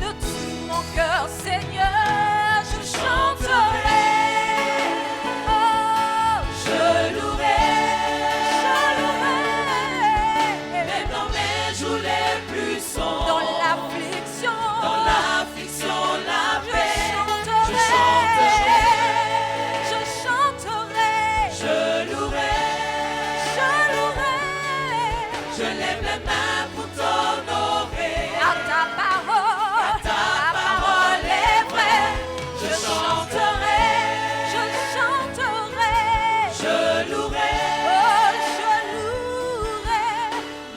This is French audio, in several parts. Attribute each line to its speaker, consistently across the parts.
Speaker 1: de tout mon cœur, Seigneur, je chanterai. Oh, je louerai, même dans mes jours les plus sombres, dans l'affliction, la paix, je chanterai, je louerai, je lève les mains pour t'honorer. À ta parole est vraie, je chanterai, je louerai,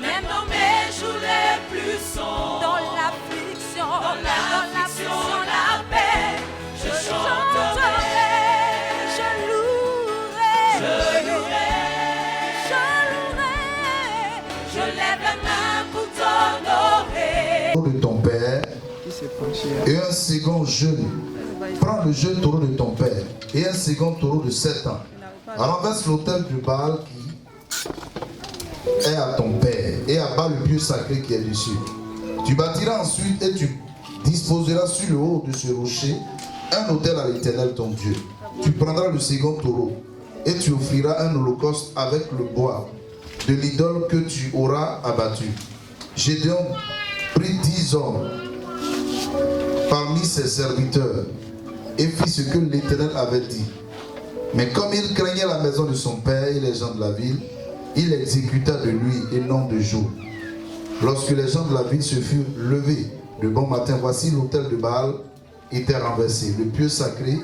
Speaker 1: même dans mes jours les plus sombres, dans l'affliction, la paix, je chanterai, je louerai, je lève la main pour t'honorer.
Speaker 2: De ton père et un second jeune. Prends le jeune taureau de ton père et un second taureau de 7 ans. Renverse l'autel du Baal qui est à ton père et abat le pieu sacré qui est dessus. Tu bâtiras ensuite et tu disposeras sur le haut de ce rocher un autel à l'Éternel ton Dieu. Tu prendras le second taureau et tu offriras un holocauste avec le bois de l'idole que tu auras abattu. Gédéon prit 10 hommes parmi ses serviteurs et fit ce que l'Éternel avait dit. Mais comme il craignait la maison de son père et les gens de la ville, il exécuta de nuit et non de jour. Lorsque les gens de la ville se furent levés de bon matin, voici l'autel de Baal était renversé. Le pieu sacré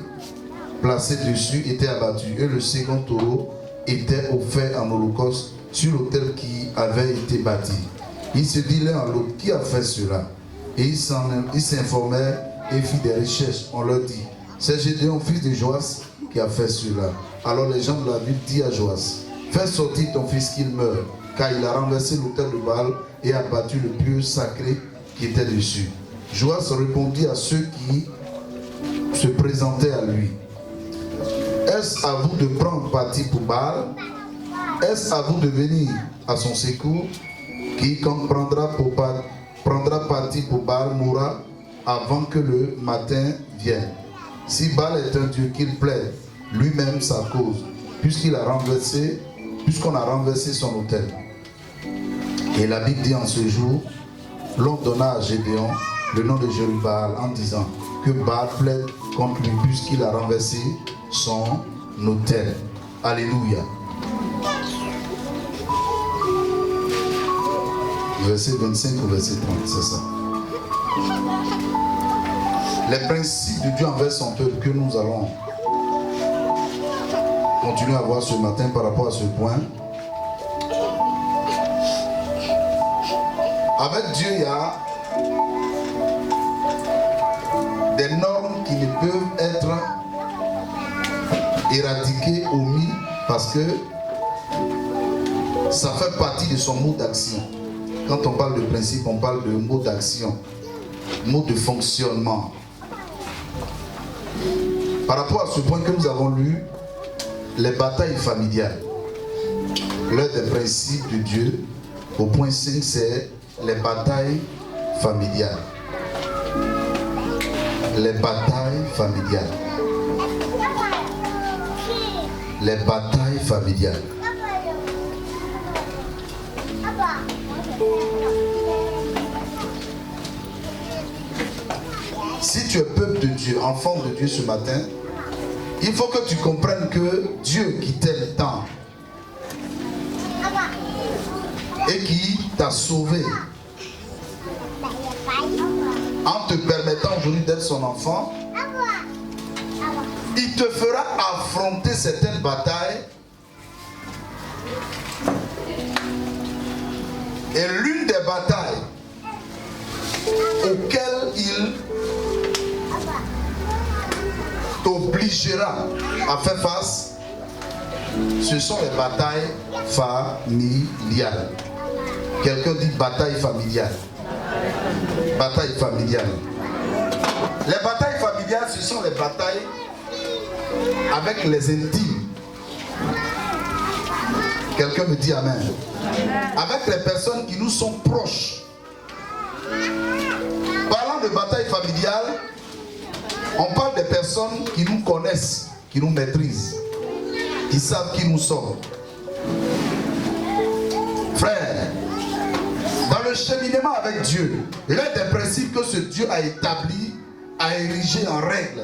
Speaker 2: placé dessus était abattu et le second taureau était offert en holocauste sur l'autel qui avait été bâti. Ils se dit l'un à l'autre, qui a fait cela? Et ils s'informèrent et firent des recherches. On leur dit, c'est Gédéon, fils de Joas, qui a fait cela. Alors les gens de la ville dirent à Joas, fais sortir ton fils qu'il meure, car il a renversé l'autel de Baal et a battu le pieu sacré qui était dessus. Joas répondit à ceux qui se présentaient à lui, est-ce à vous de prendre parti pour Baal? Est-ce à vous de venir à son secours? Quiconque prendra parti pour Baal mourra avant que le matin vienne. Si Baal est un Dieu, qu'il plaide lui-même sa cause, puisqu'on a renversé son autel. Et la Bible dit en ce jour, l'on donna à Gédéon le nom de Jérubaal en disant que Baal plaide contre lui puisqu'il a renversé son autel. Alléluia. Verset 25 au verset 30, c'est ça. Les principes de Dieu envers son peuple que nous allons continuer à voir ce matin par rapport à ce point. Avec Dieu, il y a des normes qui ne peuvent être éradiquées, omises, parce que ça fait partie de son mode d'action. Quand on parle de principe, on parle de mode d'action, mode de fonctionnement. Par rapport à ce point que nous avons lu, les batailles familiales, l'un des principes de Dieu, au point 5, c'est les batailles familiales. Les batailles familiales. Les batailles familiales. Si tu es peuple de Dieu, enfant de Dieu ce matin, il faut que tu comprennes que Dieu qui t'aime tant et qui t'a sauvé en te permettant aujourd'hui d'être son enfant, il te fera affronter certaines batailles. Et l'une des batailles auxquelles il t'obligera à faire face, ce sont les batailles familiales. Quelqu'un dit bataille familiale. Bataille familiale. Les batailles familiales, ce sont les batailles avec les intimes. Quelqu'un me dit amen. Avec les personnes qui nous sont proches. Parlant parlant de bataille familiale, on parle des personnes qui nous connaissent, qui nous maîtrisent, qui savent qui nous sommes. Frère, dans le cheminement avec Dieu, l'un des principes que ce Dieu a établi, a érigé en règle,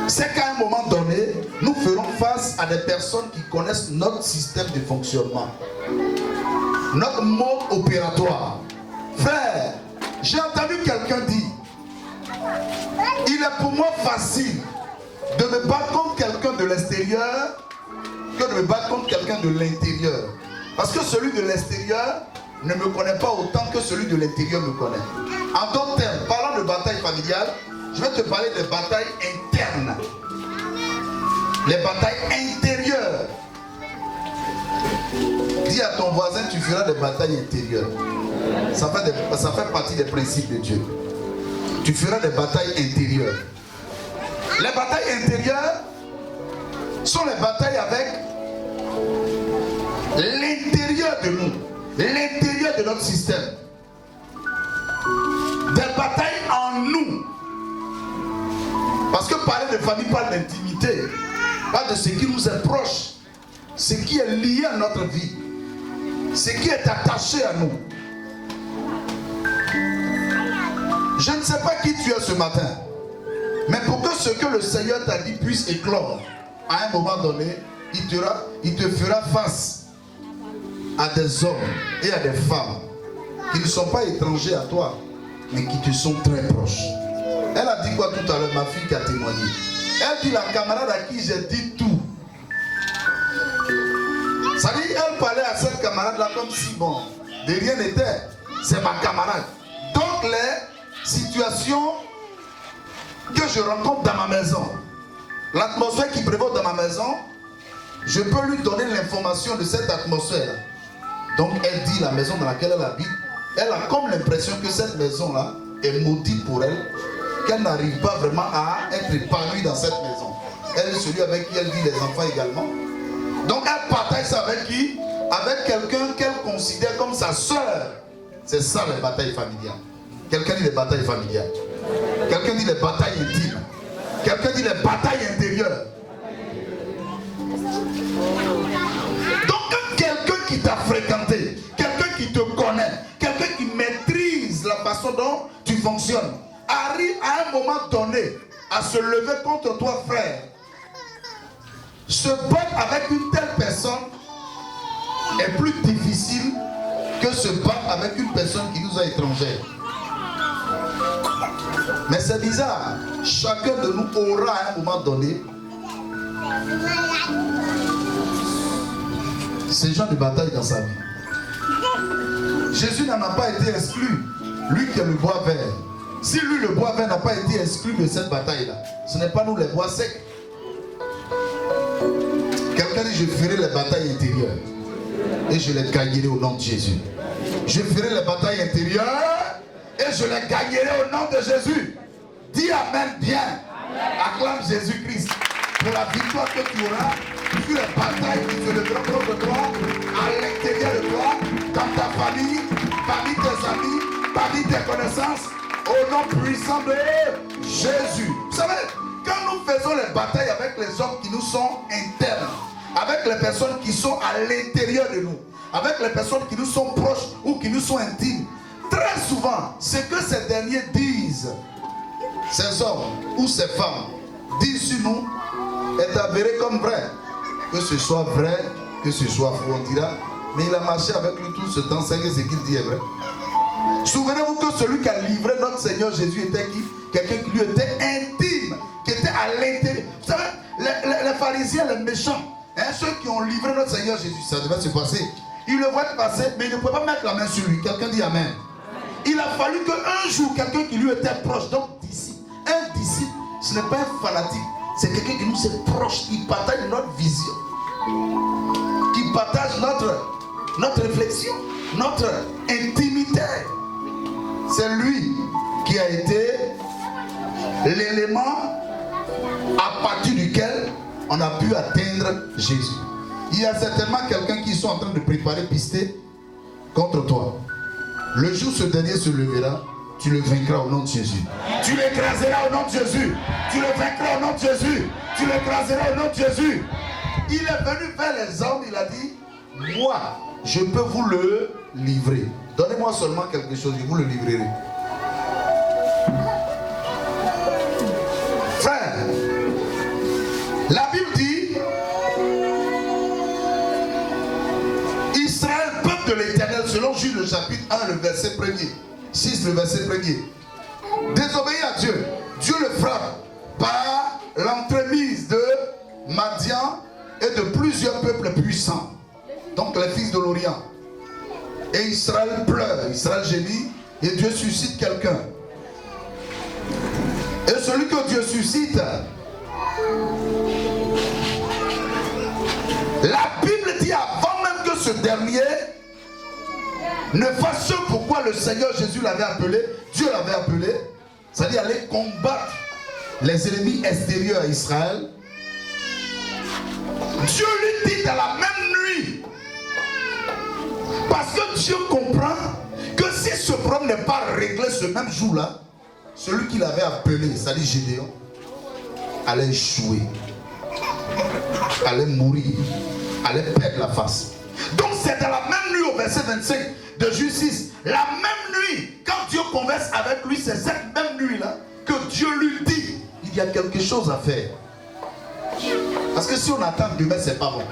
Speaker 2: c'est qu'à un moment donné, nous ferons face à des personnes qui connaissent notre système de fonctionnement, notre mode opératoire. Frère, j'ai entendu quelqu'un dire, il est pour moi facile de me battre contre quelqu'un de l'extérieur que de me battre contre quelqu'un de l'intérieur. Parce que celui de l'extérieur ne me connaît pas autant que celui de l'intérieur me connaît. En d'autres termes, parlant de bataille familiale, je vais te parler des batailles internes. Les batailles intérieures. Dis à ton voisin, tu feras des batailles intérieures. Ça fait partie des principes de Dieu. Tu feras des batailles intérieures. Les batailles intérieures sont les batailles avec l'intérieur de nous, l'intérieur de notre système. Des batailles en nous. Parce que parler de famille parle d'intimité, parle de ce qui nous est proche, ce qui est lié à notre vie, ce qui est attaché à nous. Je ne sais pas qui tu es ce matin, mais pour que ce que le Seigneur t'a dit puisse éclore, à un moment donné, il te fera face à des hommes et à des femmes qui ne sont pas étrangers à toi, mais qui te sont très proches. Elle a dit quoi tout à l'heure, ma fille qui a témoigné? Elle dit, la camarade à qui j'ai dit tout. Ça dit, elle parlait à cette camarade-là comme si, bon, de rien n'était. C'est ma camarade. Donc, les situations que je rencontre dans ma maison, l'atmosphère qui prévaut dans ma maison, je peux lui donner l'information de cette atmosphère. Donc, elle dit la maison dans laquelle elle habite, elle a comme l'impression que cette maison-là est maudite pour elle, qu'elle n'arrive pas vraiment à être épanouie dans cette maison. Elle est celui avec qui elle vit les enfants également. Donc elle partage ça avec qui? Avec quelqu'un qu'elle considère comme sa soeur. C'est ça les batailles familiales. Quelqu'un dit les batailles familiales. Quelqu'un dit les batailles intimes. Quelqu'un dit les batailles intérieures. Donc quelqu'un qui t'a fréquenté, quelqu'un qui te connaît, quelqu'un qui maîtrise la façon dont tu fonctionnes, arrive à un moment donné à se lever contre toi, frère. Se battre avec une telle personne est plus difficile que se battre avec une personne qui nous est étrangère. Mais c'est bizarre, chacun de nous aura à un moment donné ce genre de bataille dans sa vie. Jésus n'en a pas été exclu, lui qui est le bois vert. Si lui, le bois vert, n'a pas été exclu de cette bataille-là, ce n'est pas nous les bois secs. Quelqu'un dit, je ferai les batailles intérieures et je les gagnerai au nom de Jésus. Je ferai les batailles intérieures et je les gagnerai au nom de Jésus. Dis Amen bien. Acclame Jésus-Christ pour la victoire que tu auras sur les batailles qui se leveront contre toi, à l'intérieur de toi, dans ta famille, parmi tes amis, parmi tes connaissances, au nom puissant de Jésus. Vous savez, quand nous faisons les batailles avec les hommes qui nous sont internes, avec les personnes qui sont à l'intérieur de nous, avec les personnes qui nous sont proches ou qui nous sont intimes, très souvent, ce que ces derniers disent, ces hommes ou ces femmes disent sur nous, est avéré comme vrai. Que ce soit vrai, que ce soit faux, on dira, mais il a marché avec lui tout ce temps, c'est que ce qu'il dit est vrai. Souvenez-vous que celui qui a livré notre Seigneur Jésus était qui? Quelqu'un qui lui était intime, qui était à l'intérieur. Vous savez, les pharisiens, les méchants, hein, ceux qui ont livré notre Seigneur Jésus, ça devait se passer. Ils le voient passer, mais ils ne pouvaient pas mettre la main sur lui. Quelqu'un dit Amen. Il a fallu qu'un jour, quelqu'un qui lui était proche, donc disciple, un disciple, ce n'est pas un fanatique, c'est quelqu'un qui nous est proche, qui partage notre vision, qui partage notre réflexion, notre intimité. C'est lui qui a été l'élément à partir duquel on a pu atteindre Jésus. Il y a certainement quelqu'un qui sont en train de préparer pister contre toi. Le jour où ce dernier se levera, tu le vaincras au nom de Jésus. Tu l'écraseras au nom de Jésus. Tu le vaincras au nom de Jésus. Tu l'écraseras au nom de Jésus. Il est venu vers les hommes, il a dit, moi, je peux vous le livrer. Donnez-moi seulement quelque chose, je vous le livrerai. Frère, la Bible dit, Israël, peuple de l'Éternel, selon Jude le chapitre 1, le verset 1er, 6, le verset 1er, désobéit à Dieu. Dieu le frappe par l'entremise de Madian et de plusieurs peuples puissants. Donc les fils de l'Orient. Et Israël pleure, Israël gémit, et Dieu suscite quelqu'un. Et celui que Dieu suscite, la Bible dit avant même que ce dernier ne fasse ce pourquoi le Seigneur Jésus l'avait appelé, Dieu l'avait appelé, c'est-à-dire aller combattre les ennemis extérieurs à Israël. Dieu lui dit dans la même nuit, parce que Dieu comprend que si ce problème n'est pas réglé ce même jour-là, celui qui l'avait appelé, c'est-à-dire Gédéon, allait échouer, allait mourir, allait perdre la face. Donc c'est dans la même nuit, au verset 25 de Jude 6, la même nuit, quand Dieu converse avec lui, c'est cette même nuit-là que Dieu lui dit, il y a quelque chose à faire. Parce que si on attend demain, c'est pas bon.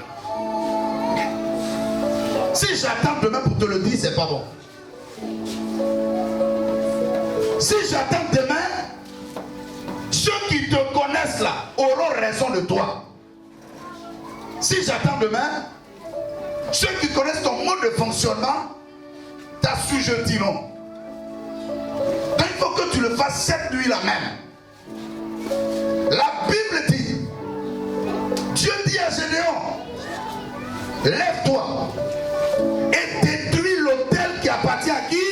Speaker 2: Si j'attends demain pour te le dire, c'est pas bon. Si j'attends demain, ceux qui te connaissent là auront raison de toi. Si j'attends demain, ceux qui connaissent ton mode de fonctionnement t'assujettiront. Donc il faut que tu le fasses cette nuit-là même. La Bible dit, Dieu dit à Gédéon, lève-toi et détruis l'autel qui appartient à qui?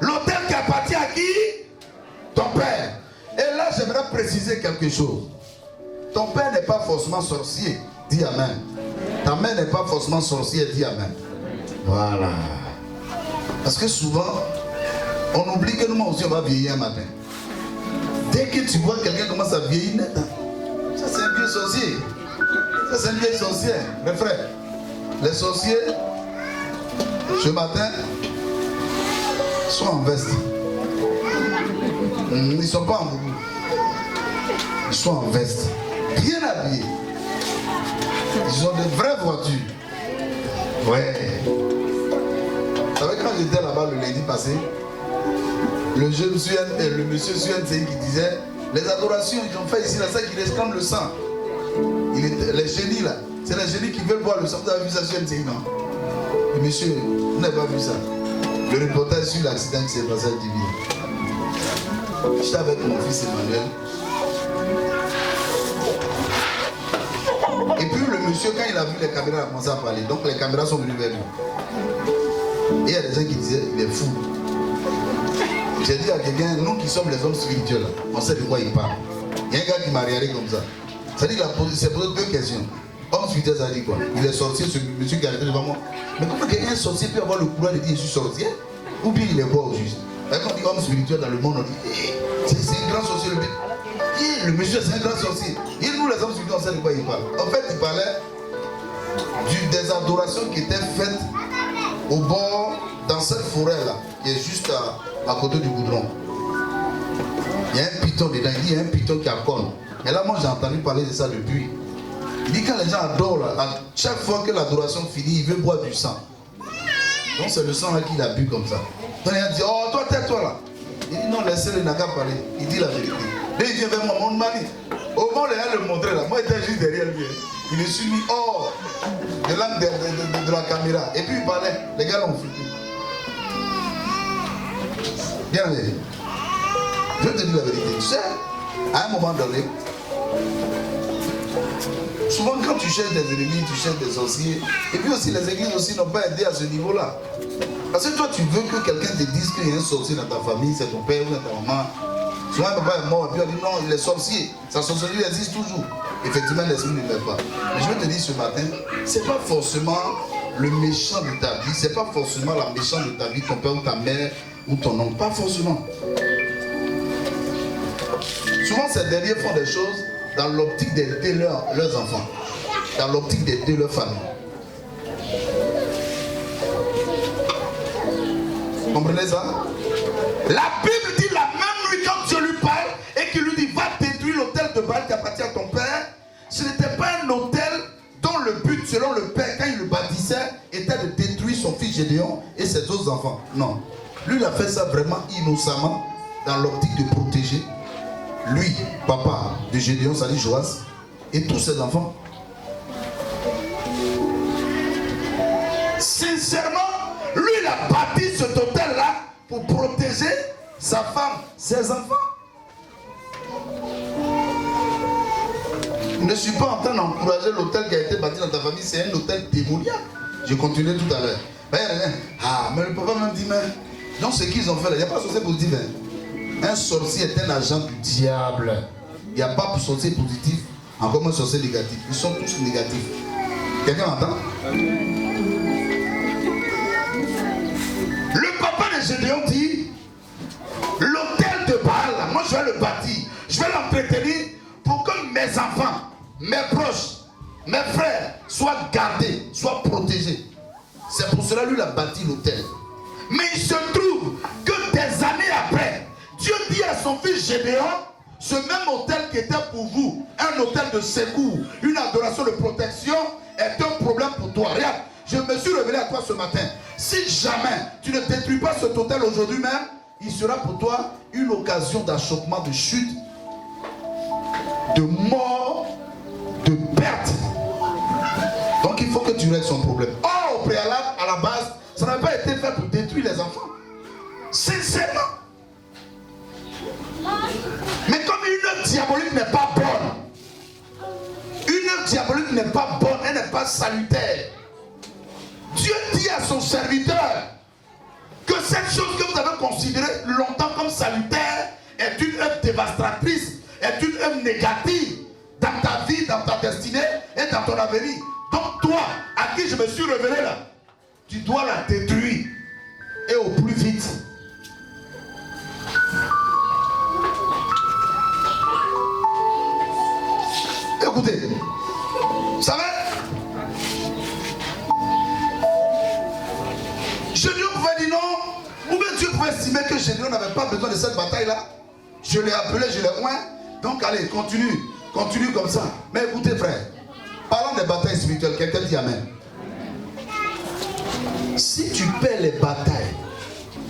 Speaker 2: L'autel qui appartient à qui? Ton père. Et là j'aimerais préciser quelque chose. Ton père n'est pas forcément sorcier, dis amen. Ta mère n'est pas forcément sorcière, dis amen. Voilà. Parce que souvent, on oublie que nous aussi on va vieillir un matin. Dès que tu vois quelqu'un commence à vieillir net, ça c'est un vieux sorcier. Ça c'est un vieux sorcier. Mes frères, les sorciers, ce matin, sont en veste. Ils ne sont pas en boubou. Ils sont en veste. Bien habillés. Ils ont de vraies voitures. Ouais. Vous savez, quand j'étais là-bas le lundi passé, le monsieur Suense qui disait, les adorations ils ont fait ici, là, ça qui réclame le sang. Les génies là, c'est les génies qui veulent boire le sang. Vous avez vu ça, Suense, non? Et monsieur, vous n'avez pas vu ça. Le reportage sur l'accident qui s'est passé à Divi. J'étais avec mon fils Emmanuel. Et puis le monsieur, quand il a vu les caméras, il a commencé à parler. Donc les caméras sont venues vers lui. Et il y a des gens qui disaient, il est fou. J'ai dit à quelqu'un, nous qui sommes les hommes spirituels, on sait de quoi il parle. Il y a un gars qui m'a regardé comme ça. Ça dit qu'il s'est posé deux questions. Homme spirituel, ça dit quoi? Il est sorcier, ce monsieur qui a été devant moi. Mais comment quelqu'un sorcier peut avoir le courage de dire je suis sorcier? Ou bien il est quoi au juste? Quand on dit homme spirituel dans le monde, on dit c'est un grand sorcier. Le monsieur c'est un grand sorcier. Et nous les hommes spirituels, on sait de quoi il parle. En fait, il parlait des adorations qui étaient faites au bord, dans cette forêt là, qui est juste à côté du goudron. Il y a un python dedans, il dit il y a un python qui accole. Et là, moi j'ai entendu parler de ça depuis. Il dit quand les gens adorent, là, chaque fois que l'adoration finit, il veut boire du sang. Donc c'est le sang là qu'il a bu comme ça. Donc il a dit, oh toi tais-toi là. Il dit non, laissez-le, n'a qu'à parler. Il dit la vérité. Là il vient vers moi, mon mari. Au moment où il a le montré là, moi j'étais juste derrière lui. Il me suis mis hors de l'angle de la caméra. Et puis il parlait, les gars l'ont filmé. Bien allé. Je te dis la vérité. Tu sais, à un moment donné, souvent quand tu cherches des ennemis, tu cherches des sorciers. Et puis aussi les églises aussi n'ont pas aidé à ce niveau-là. Parce que toi tu veux que quelqu'un te dise qu'il y a un sorcier dans ta famille, c'est ton père ou ta maman. Souvent un papa est mort et puis on dit non, il est sorcier. Sa sorcellerie existe toujours. Effectivement l'esprit ne l'est pas. Mais je vais te dire ce matin, c'est pas forcément le méchant de ta vie, c'est pas forcément la méchante de ta vie, ton père ou ta mère ou ton oncle. Pas forcément. Souvent, ces derniers font des choses dans l'optique d'aider leurs enfants, dans l'optique d'aider leur famille. Vous comprenez ça? La Bible dit la même nuit quand Dieu lui parle et qu'il lui dit va détruire l'autel de Baal qui appartient à ton père. Ce n'était pas un autel dont le but, selon le père, quand il le bâtissait, était de détruire son fils Gédéon et ses autres enfants. Non. Lui, il a fait ça vraiment innocemment dans l'optique de protéger lui, papa de Gédéon, ça dit Joas, et tous ses enfants. Sincèrement, lui, il a bâti cet hôtel-là pour protéger sa femme, ses enfants. Je ne suis pas en train d'encourager l'hôtel qui a été bâti dans ta famille, c'est un hôtel démoniaque. Je continuais tout à l'heure. Mais le papa m'a dit, mais donc ce qu'ils ont fait là, il n'y a pas de sorcier positif. Un sorcier est un agent du diable. Il n'y a pas de sorcier positif, encore moins sorcier négatif. Ils sont tous négatifs. Quelqu'un m'entend? Le papa de Gédéon dit, l'hôtel de Baal, moi je vais le bâtir, je vais l'entretenir pour que mes enfants, mes proches, mes frères soient gardés, soient protégés. C'est pour cela lui il a bâti l'hôtel. Mais il se trouve que des années après, Dieu dit à son fils Gédéon, ce même hôtel qui était pour vous, un hôtel de secours, une adoration de protection, est un problème pour toi. Regarde, je me suis révélé à toi ce matin. Si jamais tu ne détruis pas cet hôtel aujourd'hui même, il sera pour toi une occasion d'achoppement, de chute, de mort, de perte. Donc il faut que tu règles son problème. Or, au préalable, à la base, ça n'a pas été fait pour détruire les enfants. Sincèrement. Mais comme une œuvre diabolique n'est pas bonne, une œuvre diabolique n'est pas bonne, elle n'est pas salutaire. Dieu dit à son serviteur que cette chose que vous avez considérée longtemps comme salutaire est une œuvre dévastatrice, est une œuvre négative dans ta vie, dans ta destinée et dans ton avenir. Donc toi, à qui je me suis révélé là, tu dois la détruire et au plus vite. Écoutez, vous savez, Gédéon pouvait dire non, ou bien Dieu pouvait estimer que Gédéon n'avait pas besoin de cette bataille-là. Je l'ai appelé, je l'ai oint. Donc allez, continue comme ça. Mais écoutez frère, parlons des batailles spirituelles, quelqu'un dit amen. Si tu perds les batailles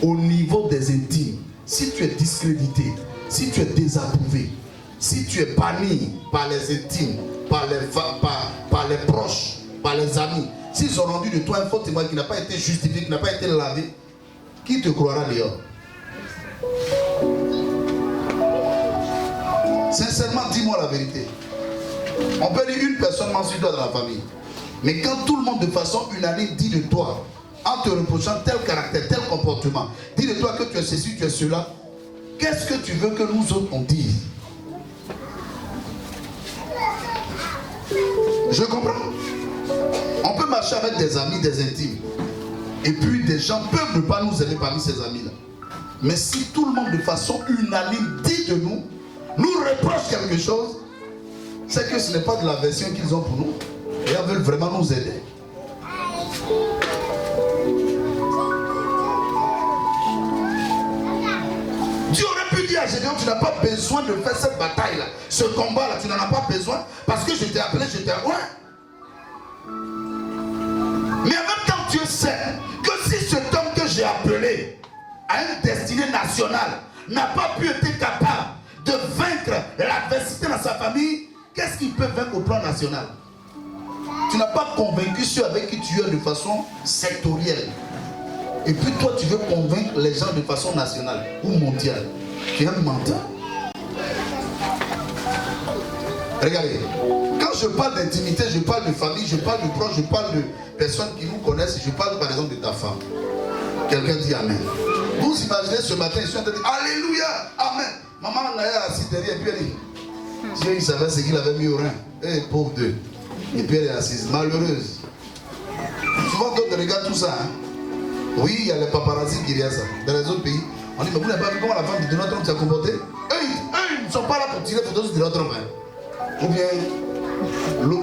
Speaker 2: au niveau des intimes, si tu es discrédité, si tu es désapprouvé, si tu es banni par les intimes, par les proches, par les amis, s'ils ont rendu de toi un faux témoin qui n'a pas été justifié, qui n'a pas été lavé, qui te croira dehors? Sincèrement, dis-moi la vérité. On peut dire une personne ment sur toi dans la famille. Mais quand tout le monde de façon unanime dit de toi, en te reprochant tel caractère, tel comportement, dit de toi que tu es ceci, tu es cela, qu'est-ce que tu veux que nous autres on dise? Je comprends. On peut marcher avec des amis, des intimes. Et puis des gens peuvent ne pas nous aimer parmi ces amis-là. Mais si tout le monde de façon unanime dit de nous, nous reproche quelque chose, c'est que ce n'est pas de la version qu'ils ont pour nous. Et ils veulent vraiment nous aider. Dieu aurait pu dire à Gédéon, tu n'as pas besoin de faire cette bataille-là. Ce combat-là, tu n'en as pas besoin parce que je t'ai appelé, je t'ai oint. Mais en même temps, Dieu sait que si cet homme que j'ai appelé à une destinée nationale n'a pas pu être capable de vaincre l'adversité dans sa famille, qu'est-ce qu'il peut vaincre au plan national? Tu n'as pas convaincu ceux avec qui tu es de façon sectorielle. Et puis toi, tu veux convaincre les gens de façon nationale ou mondiale. Tu es un menteur. Regardez, quand je parle d'intimité, je parle de famille, je parle de proches, je parle de personnes qui nous connaissent, je parle par exemple de ta femme. Quelqu'un dit Amen. Vous imaginez ce matin, ils sont en train de dire Alléluia, Amen. Maman n'a assise derrière, et puis elle dit Dieu, il savait ce qu'il avait mis au rein. Eh, pauvre Dieu. Et puis elle est assise, malheureuse. Souvent, quand tu regardes tout ça, hein, Oui, il y a les paparazzi qui disent ça. Dans les autres pays, on dit, mais vous n'avez pas vu comment la femme de Donald Trump s'est comportée? Eux, ils ne sont pas là pour tirer photos de Donald Trump. Hein. Ou bien, non.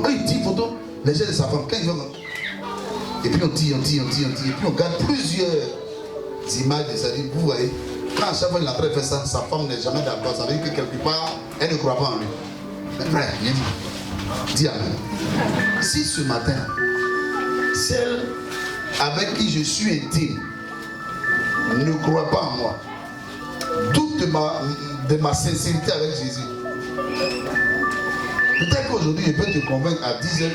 Speaker 2: Eux, ils tirent photos, les gens de sa femme. Quand ils vont. Et puis on tire. Et puis on garde plusieurs images de ça. Vous voyez, quand à chaque fois il est en train de faire ça, sa femme n'est jamais d'accord. Ça veut dire que quelque part, elle ne croit pas en lui. Mais frère, dis amen. Si ce matin, celle avec qui je suis intime ne croit pas en moi, doute de ma sincérité avec Jésus, peut-être qu'aujourd'hui je peux te convaincre à 10h01,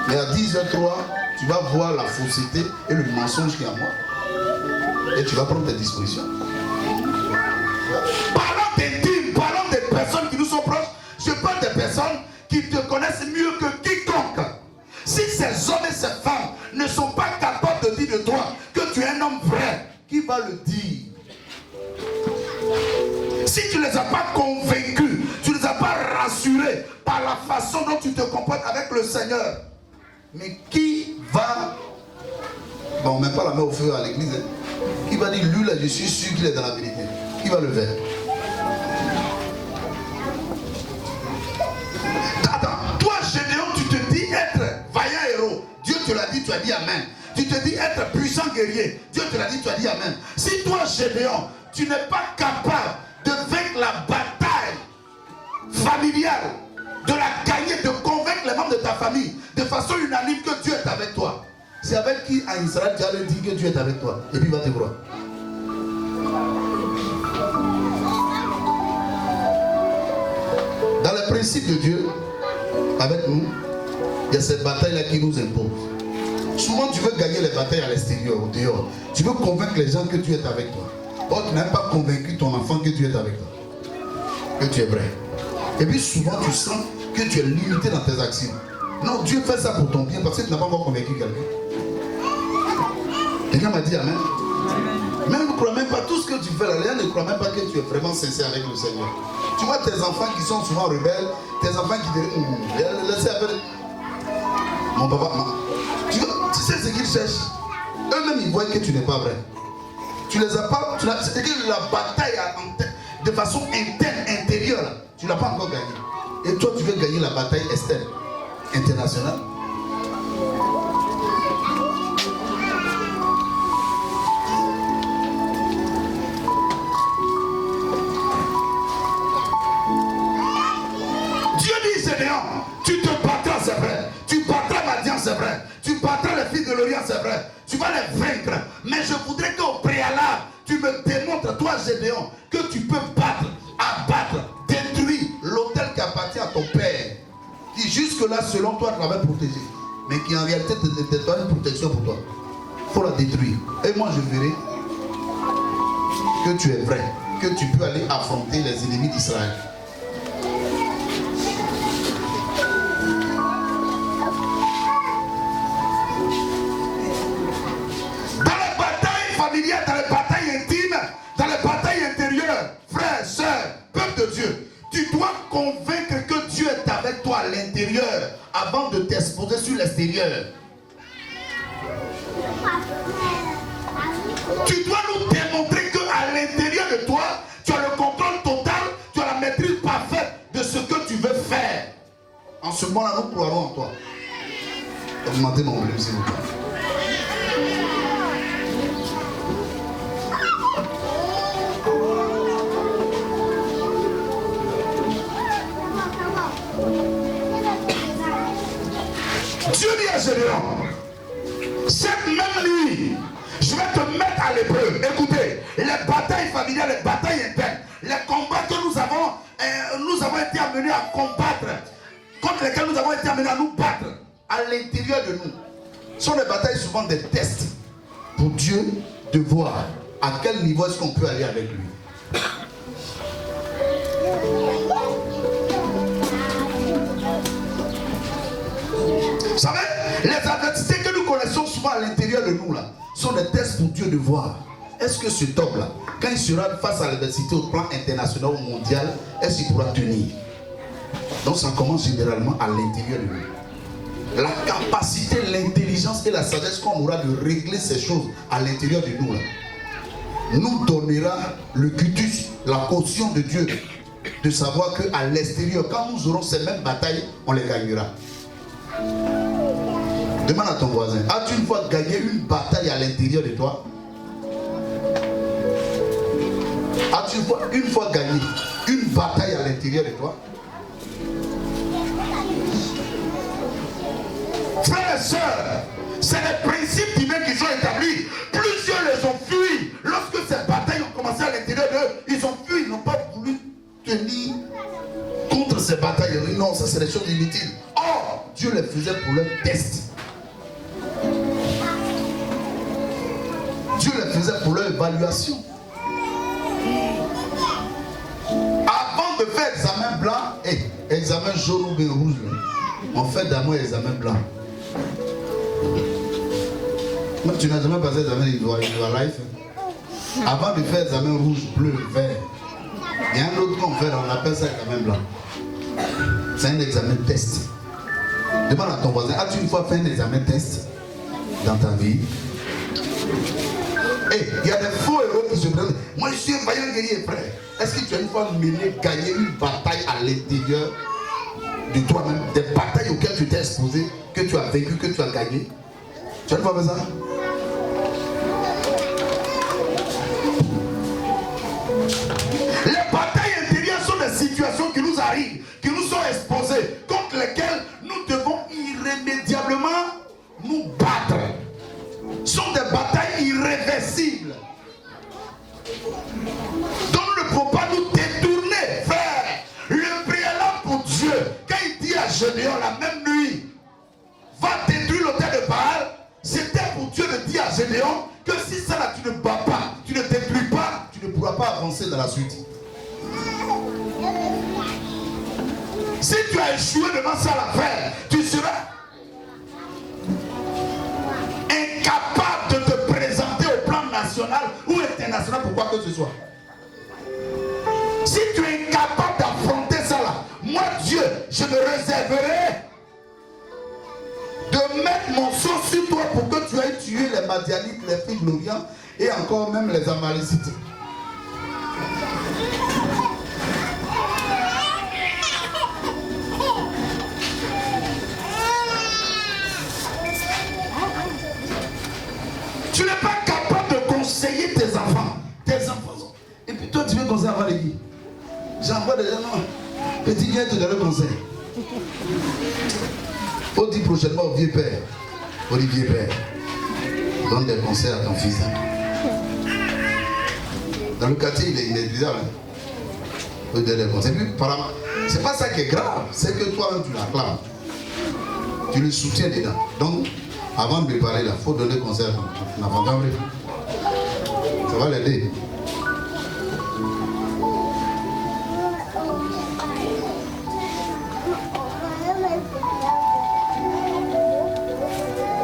Speaker 2: mais à 10h03, tu vas voir la fausseté et le mensonge qui est en moi. Et tu vas prendre tes dispositions. Parlons d'intime, parlons des personnes qui nous sont proches. Je parle des personnes qui te connaissent mieux que quiconque. Si ces hommes et ces femmes ne sont pas capables de dire de toi que tu es un homme vrai, qui va le dire? Si tu ne les as pas convaincus, tu ne les as pas rassurés par la façon dont tu te comportes avec le Seigneur, mais qui va... Bon, on ne met pas la main au feu à l'église. Hein. Qui va dire, lui là, je suis sûr qu'il est dans la vérité. Qui va le faire? Attends, toi Gédéon, tu te dis être vaillant héros. Dieu te l'a dit, tu as dit amen. Tu te dis être puissant guerrier. Dieu te l'a dit, tu as dit amen. Si toi Gédéon, tu n'es pas capable de vaincre la bataille familiale, de la gagner, de convaincre les membres de ta famille de façon unanime que Dieu est avec toi, c'est avec qui à Israël tu allais dire que Dieu est avec toi et puis il va te croire. Dans les principes de Dieu, avec nous, il y a cette bataille-là qui nous impose. Souvent tu veux gagner les batailles à l'extérieur, au dehors. Tu veux convaincre les gens que Dieu est avec toi. Or tu n'as pas convaincu ton enfant que Dieu est avec toi, que tu es vrai. Et puis souvent tu sens que tu es limité dans tes actions. Non, Dieu fait ça pour ton bien parce que tu n'as pas encore convaincu quelqu'un. Quelqu'un m'a dit amen. Même ne crois même pas tout ce que tu fais là, les gens ne croient même pas que tu es vraiment sincère avec le Seigneur. Tu vois tes enfants qui sont souvent rebelles, tes enfants qui te laissez avec mon papa, maman. Tu sais ce qu'ils cherchent. Eux-mêmes ils voient que tu n'es pas vrai. Tu les as pas, c'est que la bataille de façon interne, intérieure, tu ne l'as pas encore gagnée. Et toi tu veux gagner la bataille externe, internationale. Dieu dit Gédéon, tu te battras, c'est vrai. Tu battras Madian, c'est vrai. Tu battras les filles de l'Orient, c'est vrai. Tu vas les vaincre. Mais je voudrais qu'au préalable, tu me démontres, toi Gédéon, que tu peux battre, abattre, détruire l'autel qui appartient à ton père, qui jusque-là, selon toi, t'avait protégé, mais qui en réalité n'était pas une protection pour toi. Il faut la détruire. Et moi, je verrai que tu es vrai, que tu peux aller affronter les ennemis d'Israël. Dans les batailles intimes, dans les batailles intérieures, frères, sœurs, peuple de Dieu, tu dois convaincre que Dieu est avec toi à l'intérieur avant de t'exposer sur l'extérieur. Tu dois nous démontrer qu'à l'intérieur de toi, tu as le contrôle total, tu as la maîtrise parfaite de ce que tu veux faire. En ce moment-là, nous croirons en toi. Augmentez mon volume, s'il vous plaît. Dieu dit à Gédéon, cette même nuit, je vais te mettre à l'épreuve. Écoutez, les batailles familiales, les batailles internes, les combats que nous avons été amenés à combattre, contre lesquels nous avons été amenés à nous battre à l'intérieur de nous, sont des batailles souvent des tests pour Dieu de voir à quel niveau est-ce qu'on peut aller avec lui. Vous savez, les adversités que nous connaissons souvent à l'intérieur de nous là, sont des tests pour Dieu de voir. Est-ce que cet homme-là, quand il sera face à l'adversité au plan international ou mondial, est-ce qu'il pourra tenir? Donc ça commence généralement à l'intérieur de nous. la capacité, l'intelligence et la sagesse qu'on aura de régler ces choses à l'intérieur de nous, là, nous donnera le cutus, la caution de Dieu, de savoir qu'à l'extérieur, quand nous aurons ces mêmes batailles, on les gagnera. Demande à ton voisin, as-tu une fois gagné une bataille à l'intérieur de toi? As-tu une fois gagné une bataille à l'intérieur de toi? Frères et sœurs, c'est les principes divins qui sont établis. Plusieurs les ont fuis. Lorsque ces batailles ont commencé à l'intérieur d'eux, ils ont fui, ils n'ont pas voulu tenir contre ces batailles. Non, ça c'est des choses inutiles. Or, Dieu les faisait pour leur test. Dieu les faisait pour leur évaluation. Avant de faire examen blanc, examen jaune ou bien rouge, on fait d'abord examen blanc. Moi, tu n'as jamais passé l'examen de life. Avant de faire examen rouge, bleu, vert, il y a un autre qu'on fait, on appelle ça examen blanc. C'est un examen test. Demande à ton voisin, as-tu une fois fait un examen test dans ta vie? Il y a des faux héros qui se présentent. Moi, je suis un vaillant guerrier, frère. Est-ce que tu as une fois gagné une bataille à l'intérieur de toi-même? Des batailles auxquelles tu t'es exposé, que tu as vécu, que tu as gagné? Tu as une fois fait ça? Les batailles intérieures sont des situations qui nous arrivent, qui nous sont exposées, contre lesquelles nous devons irrémédiablement nous battre. Ce sont des batailles irréversibles. Donc nous ne pouvons pas nous détourner, frère. Le préalable pour Dieu, quand il dit à Gédéon la même nuit, va détruire l'autel de Baal, c'était pour Dieu de dire à Gédéon que si ça là tu ne bats pas, tu ne détruis pas, tu ne pourras pas avancer dans la suite. Si tu as échoué devant ça la frère, tu seras incapable de te présenter au plan national ou international pour quoi que ce soit. Si tu es incapable d'affronter ça là, moi Dieu, je me réserverai de mettre mon sang sur toi pour que tu ailles tuer les Madianites, les filles de l'Orient et encore même les Amalécites. Tu n'es pas capable de conseiller tes enfants. Tes enfants. Et puis toi, tu veux conseiller avant les qui? J'envoie des gens, non. Petit viens te donner le conseil. Faut dire prochainement au vieux père. Olivier Père, donne des conseils à ton fils. Dans le quartier, il est bizarre. Faut donner des conseils. C'est pas ça qui est grave. C'est que toi-même, tu l'acclames. Tu le soutiens dedans. Donc, avant de lui parler là, il faut donner conseil à ton enfant. Ça va l'aider.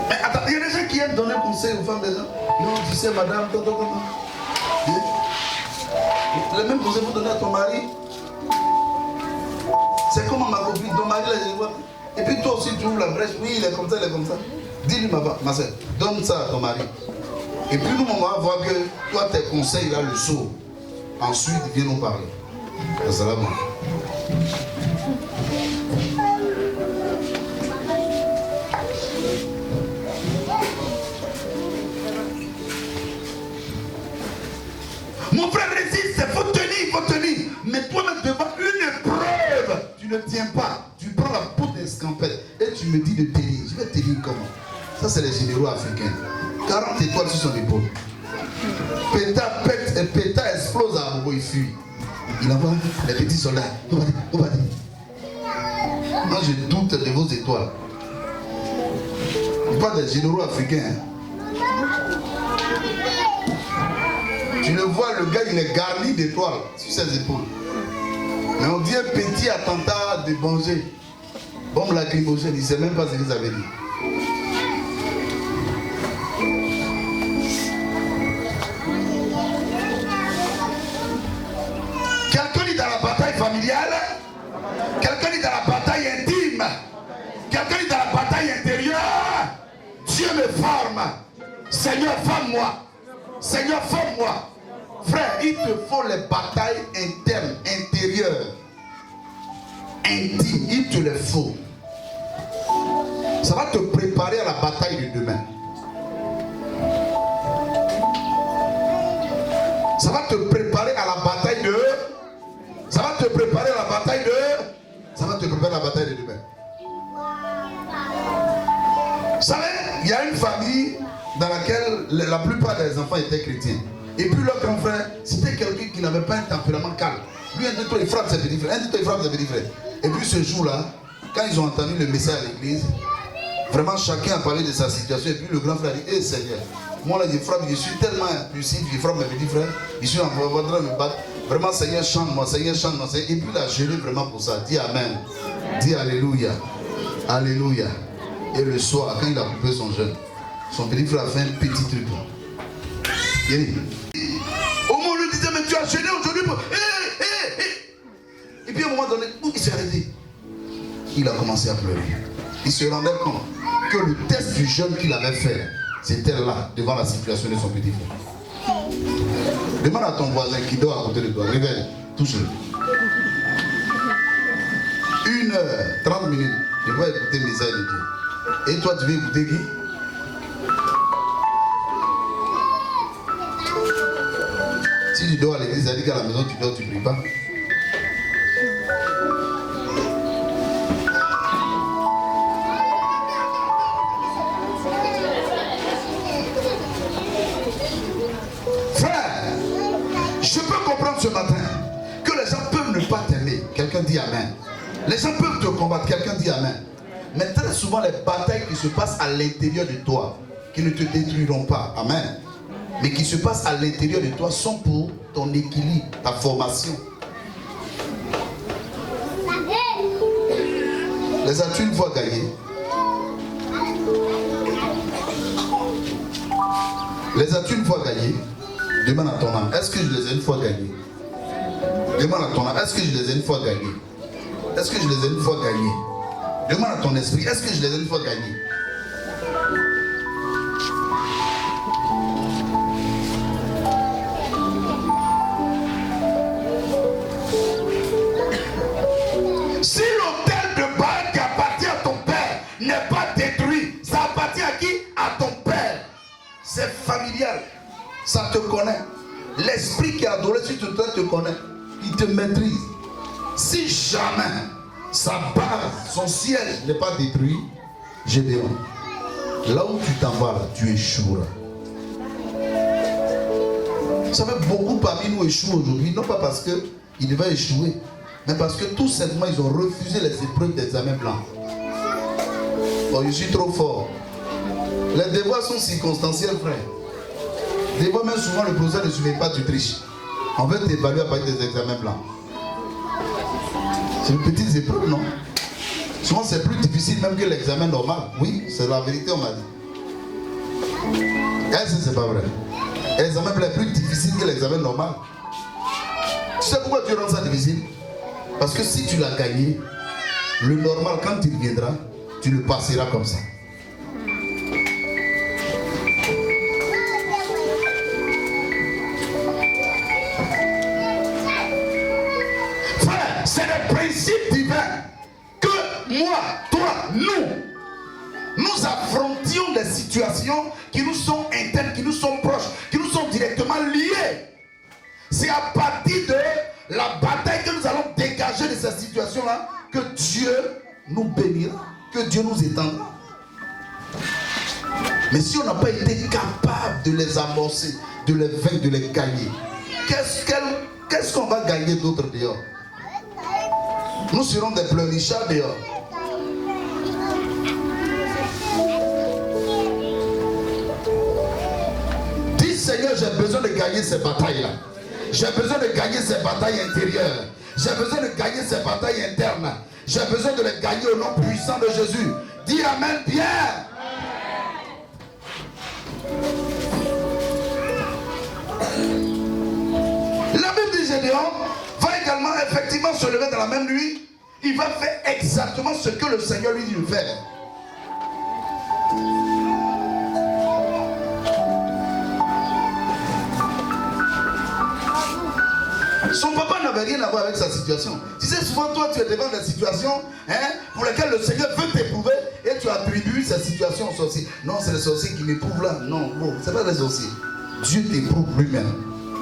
Speaker 2: Mais attends, il y a des gens qui aiment donner conseil aux femmes des gens. Non, tu sais, madame, comment? Le même conseil pour donner à ton mari. C'est comme ma copine, ton mari là, je vois. Et puis toi aussi, tu ouvres la brèche. Oui, il est comme ça, il est comme ça. Dis-lui, ma soeur, donne ça à ton mari. Et puis nous, on va voir que toi, tes conseils là, le saut. Ensuite, viens nous parler. Assalamu alaikum. Mon frère résiste, il faut tenir. Mais toi-même devant une épreuve, tu ne tiens pas. Tu prends la peau d'escampette et tu me dis de tenir. Je vais tenir comment? Ça, c'est les généraux africains. 40 étoiles sur son épaule. Péta explose à Bobo, il fuit. Il envoie les petits soldats. On va dire. Moi, je doute de vos étoiles. Je parle des généraux africains. Tu le vois, le gars, il est garni d'étoiles sur ses épaules. Mais on dit un petit attentat de Banger. Bombe lacrymogène, il ne sait même pas ce qu'ils avaient dit. Quelqu'un dit dans la bataille familiale, quelqu'un dit dans la bataille intime, quelqu'un dit dans la bataille intérieure. Seigneur, forme-moi. Seigneur, forme-moi. Frère, il te faut les batailles internes, intérieures, intimes. Il te les faut. Ça va te préparer à la bataille de demain. Ça va te préparer à la bataille de... Ça va te préparer à la bataille de... Ça va te préparer à la bataille de demain. Vous savez, il y a une famille dans laquelle la plupart des enfants étaient chrétiens. Et puis leur grand frère, c'était quelqu'un qui n'avait pas un tempérament calme. Lui, un de toi, il frappe ses petits frères. Un de toi, il frappe ses petits frères. Et puis ce jour-là, quand ils ont entendu le message à l'église, vraiment chacun a parlé de sa situation. Et puis le grand frère a dit, hé Seigneur, moi là je frappe, je suis tellement impulsif, je frappe mes petits frères, je suis en train de me battre. Vraiment Seigneur, chante-moi, Seigneur, chante-moi. Et puis il a géré vraiment pour ça. Dis Amen. Dis Alléluia. Alléluia. Et le soir, quand il a coupé son jeûne, son petit frère a fait un petit truc là. Il dit, au moment où il lui disait, mais tu as gêné aujourd'hui pour... Et puis à un moment donné, il s'est arrêté. Il a commencé à pleurer. Il se rendait compte que le test du jeûne qu'il avait fait, c'était là, devant la situation de son petit frère. Demande à ton voisin qui dort à côté de toi, réveille, touche-le. 1h30, je vais écouter le message de Dieu. Et toi, tu veux écouter qui? Si tu dors à l'église, ça dit qu'à la maison, tu dors, tu ne pries pas. Frère, je peux comprendre ce matin que les gens peuvent ne pas t'aimer. Quelqu'un dit Amen. Les gens peuvent te combattre. Quelqu'un dit Amen. Mais très souvent, les batailles qui se passent à l'intérieur de toi, qui ne te détruiront pas. Amen. Mais qui se passent à l'intérieur de toi sont pour ton équilibre, ta formation. Les as-tu une fois gagnés? Les as-tu une fois gagnés? Demande à ton âme, est-ce que je les ai une fois gagnés? Demande à ton âme, est-ce que je les ai une fois gagnés? Est-ce que je les ai une fois gagnés? Demande à ton esprit, est-ce que je les ai une fois gagnés? Si l'autel de Baal qui appartient à ton père n'est pas détruit, ça appartient à qui? À ton père. C'est familial. Ça te connaît. L'esprit qui a adoré sur toi te connaît. Il te maîtrise. Si jamais sa base, son siège n'est pas détruit, Gédéon, là où tu t'en vas, tu échoueras. Vous savez, beaucoup parmi nous échouent aujourd'hui, non pas parce qu'ils devaient échouer, mais parce que tout simplement ils ont refusé les épreuves d'examen blanc. Oh, je suis trop fort. Les devoirs sont circonstanciels, frère. Des fois, même souvent, le professeur ne surveille pas, tu triches. On veut t'évaluer à partir des examens blancs. C'est une petite épreuve, non? Souvent, c'est plus difficile même que l'examen normal. Oui, c'est la vérité, on m'a dit. Est-ce que c'est pas vrai? L'examen blanc est plus difficile que l'examen normal. Tu sais pourquoi tu rends ça difficile? Parce que si tu l'as gagné, le normal, quand il viendra, tu le passeras comme ça. Frère, c'est le principe divin que moi, toi, nous affrontions des situations qui nous sont internes, qui nous sont proches, qui nous sont directement liées. C'est à partir de la bataille que nous allons dégager de cette situation-là que Dieu nous bénira, que Dieu nous étendra. Mais si on n'a pas été capable de les amorcer, de les vaincre, de les gagner, qu'est-ce qu'on va gagner d'autre dehors? Nous serons des pleurnichards dehors. Dis Seigneur, j'ai besoin de gagner ces batailles-là. J'ai besoin de gagner ces batailles intérieures. J'ai besoin de gagner ces batailles internes. J'ai besoin de les gagner au nom puissant de Jésus. Dis Amen bien. La Bible dit Gédéon va également effectivement se lever dans la même nuit. Il va faire exactement ce que le Seigneur lui dit de faire. Son papa n'avait rien à voir avec sa situation. Tu sais, souvent toi tu es devant des situations pour lesquelles le Seigneur veut t'éprouver et tu attribues cette situation au sorcier. Non, c'est le sorcier qui m'éprouve là. Non, bon, c'est pas le sorcier. Dieu t'éprouve lui-même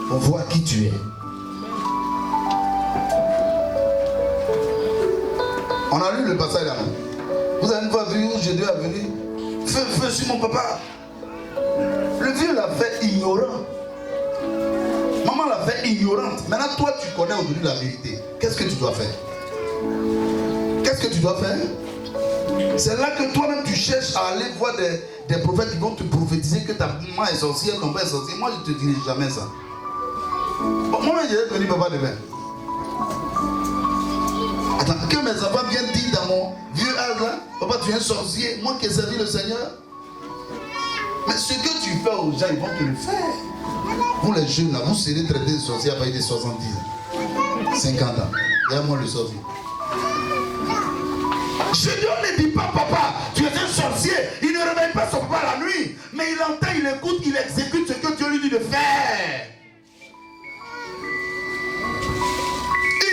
Speaker 2: pour voir qui tu es. On a lu le passage là. Vous avez une fois vu où Jésus est venu. Feu sur mon papa. Le vieux l'a fait ignorant. Maman l'a fait ignorante. Maintenant, toi, tu connais aujourd'hui la vérité. Qu'est-ce que tu dois faire? Qu'est-ce que tu dois faire? C'est là que toi-même, tu cherches à aller voir des prophètes qui vont te prophétiser que ta maman est sorcière, ton père est sorcier. Moi, je ne te dirai jamais ça. Bon, moi, je vais venir papa demain. Attends, que mes enfants viennent dire dans mon vieux âge là, papa, tu es un sorcier, moi qui ai servi le Seigneur. Mais ce que tu fais aux gens, ils vont te le faire. Vous les jeunes là, vous serez traités de sorciers à partir de 70 ans, 50 ans. Regarde-moi le sorcier. Gédéon ne dit pas papa, tu es un sorcier. Il ne réveille pas son papa la nuit, mais il entend, il écoute, il exécute ce que Dieu lui dit de faire.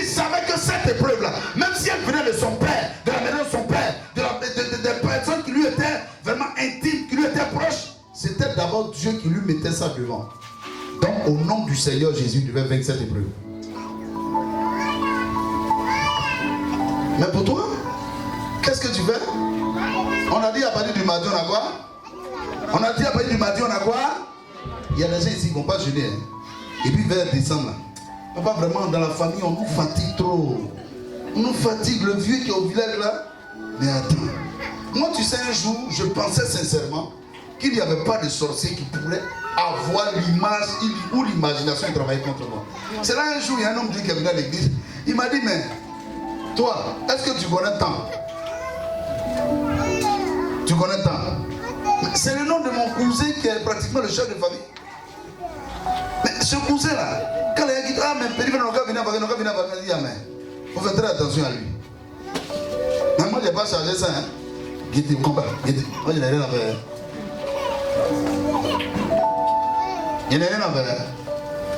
Speaker 2: Il savait que cette épreuve-là, même si elle venait de son père, de la maison de son père, des personnes qui lui étaient vraiment intimes, qui lui étaient proches, c'était d'abord Dieu qui lui mettait ça devant. Donc au nom du Seigneur Jésus, il devait vaincre cette épreuve. Mais pour toi, qu'est-ce que tu fais? On a dit à partir du mardi, on a quoi? On a dit à partir du mardi, on a quoi? Il y a des gens ici qui ne vont pas jeûner. Et puis vers décembre, là, papa, vraiment, dans la famille, on nous fatigue trop. On nous fatigue, le vieux qui est au village là. Mais attends, moi tu sais, un jour, je pensais sincèrement qu'il n'y avait pas de sorcier qui pourrait avoir l'image ou l'imagination de travailler contre moi. C'est là un jour, il y a un homme qui est venu à l'église. Il m'a dit, mais toi, est-ce que tu connais tant? Tu connais tant? C'est le nom de mon cousin qui est pratiquement le chef de famille. Mais ce cousin là, quand il a dit, ah mais Péri, on va venir, il dit, ah mais, il faut faire très attention à lui. Mais moi, je n'ai pas changé ça. Hein. Il dit, combat, il dit, moi je n'ai rien à faire. Il n'y a rien à faire.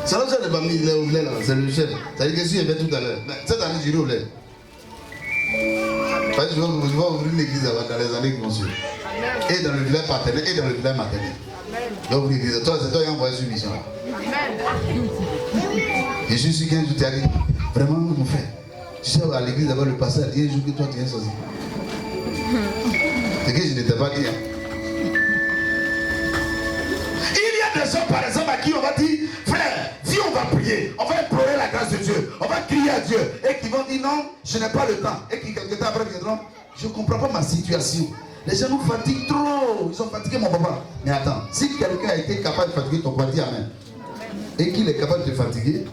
Speaker 2: C'est le chef de famille, c'est le chef. Ça veut dire que si je vais tout à l'heure. Cette année, je vais au lait. Parce que je vais ouvrir une église dans les années qui vont suivre. Et dans le village paternel et dans le village maternel. Je vais ouvrir une église. Toi, c'est toi qui as envoyé sur mission. Je suis sûr qu'un jour tu as dit, vraiment mon frère, tu sais à l'église d'abord le pasteur a dit un jour que toi tu es sorcier. C'est que je ne t'ai pas dit. Il y a des gens par exemple à qui on va dire, frère, viens on va prier, on va implorer la grâce de Dieu, on va crier à Dieu. Et qui vont dire non, je n'ai pas le temps. Et qui quelque temps après viendront, je ne comprends pas ma situation. Les gens nous fatiguent trop, ils ont fatigué mon papa. Mais attends, si quelqu'un a été capable de fatiguer ton papa, dis amen. Et qu'il est capable de te fatiguer,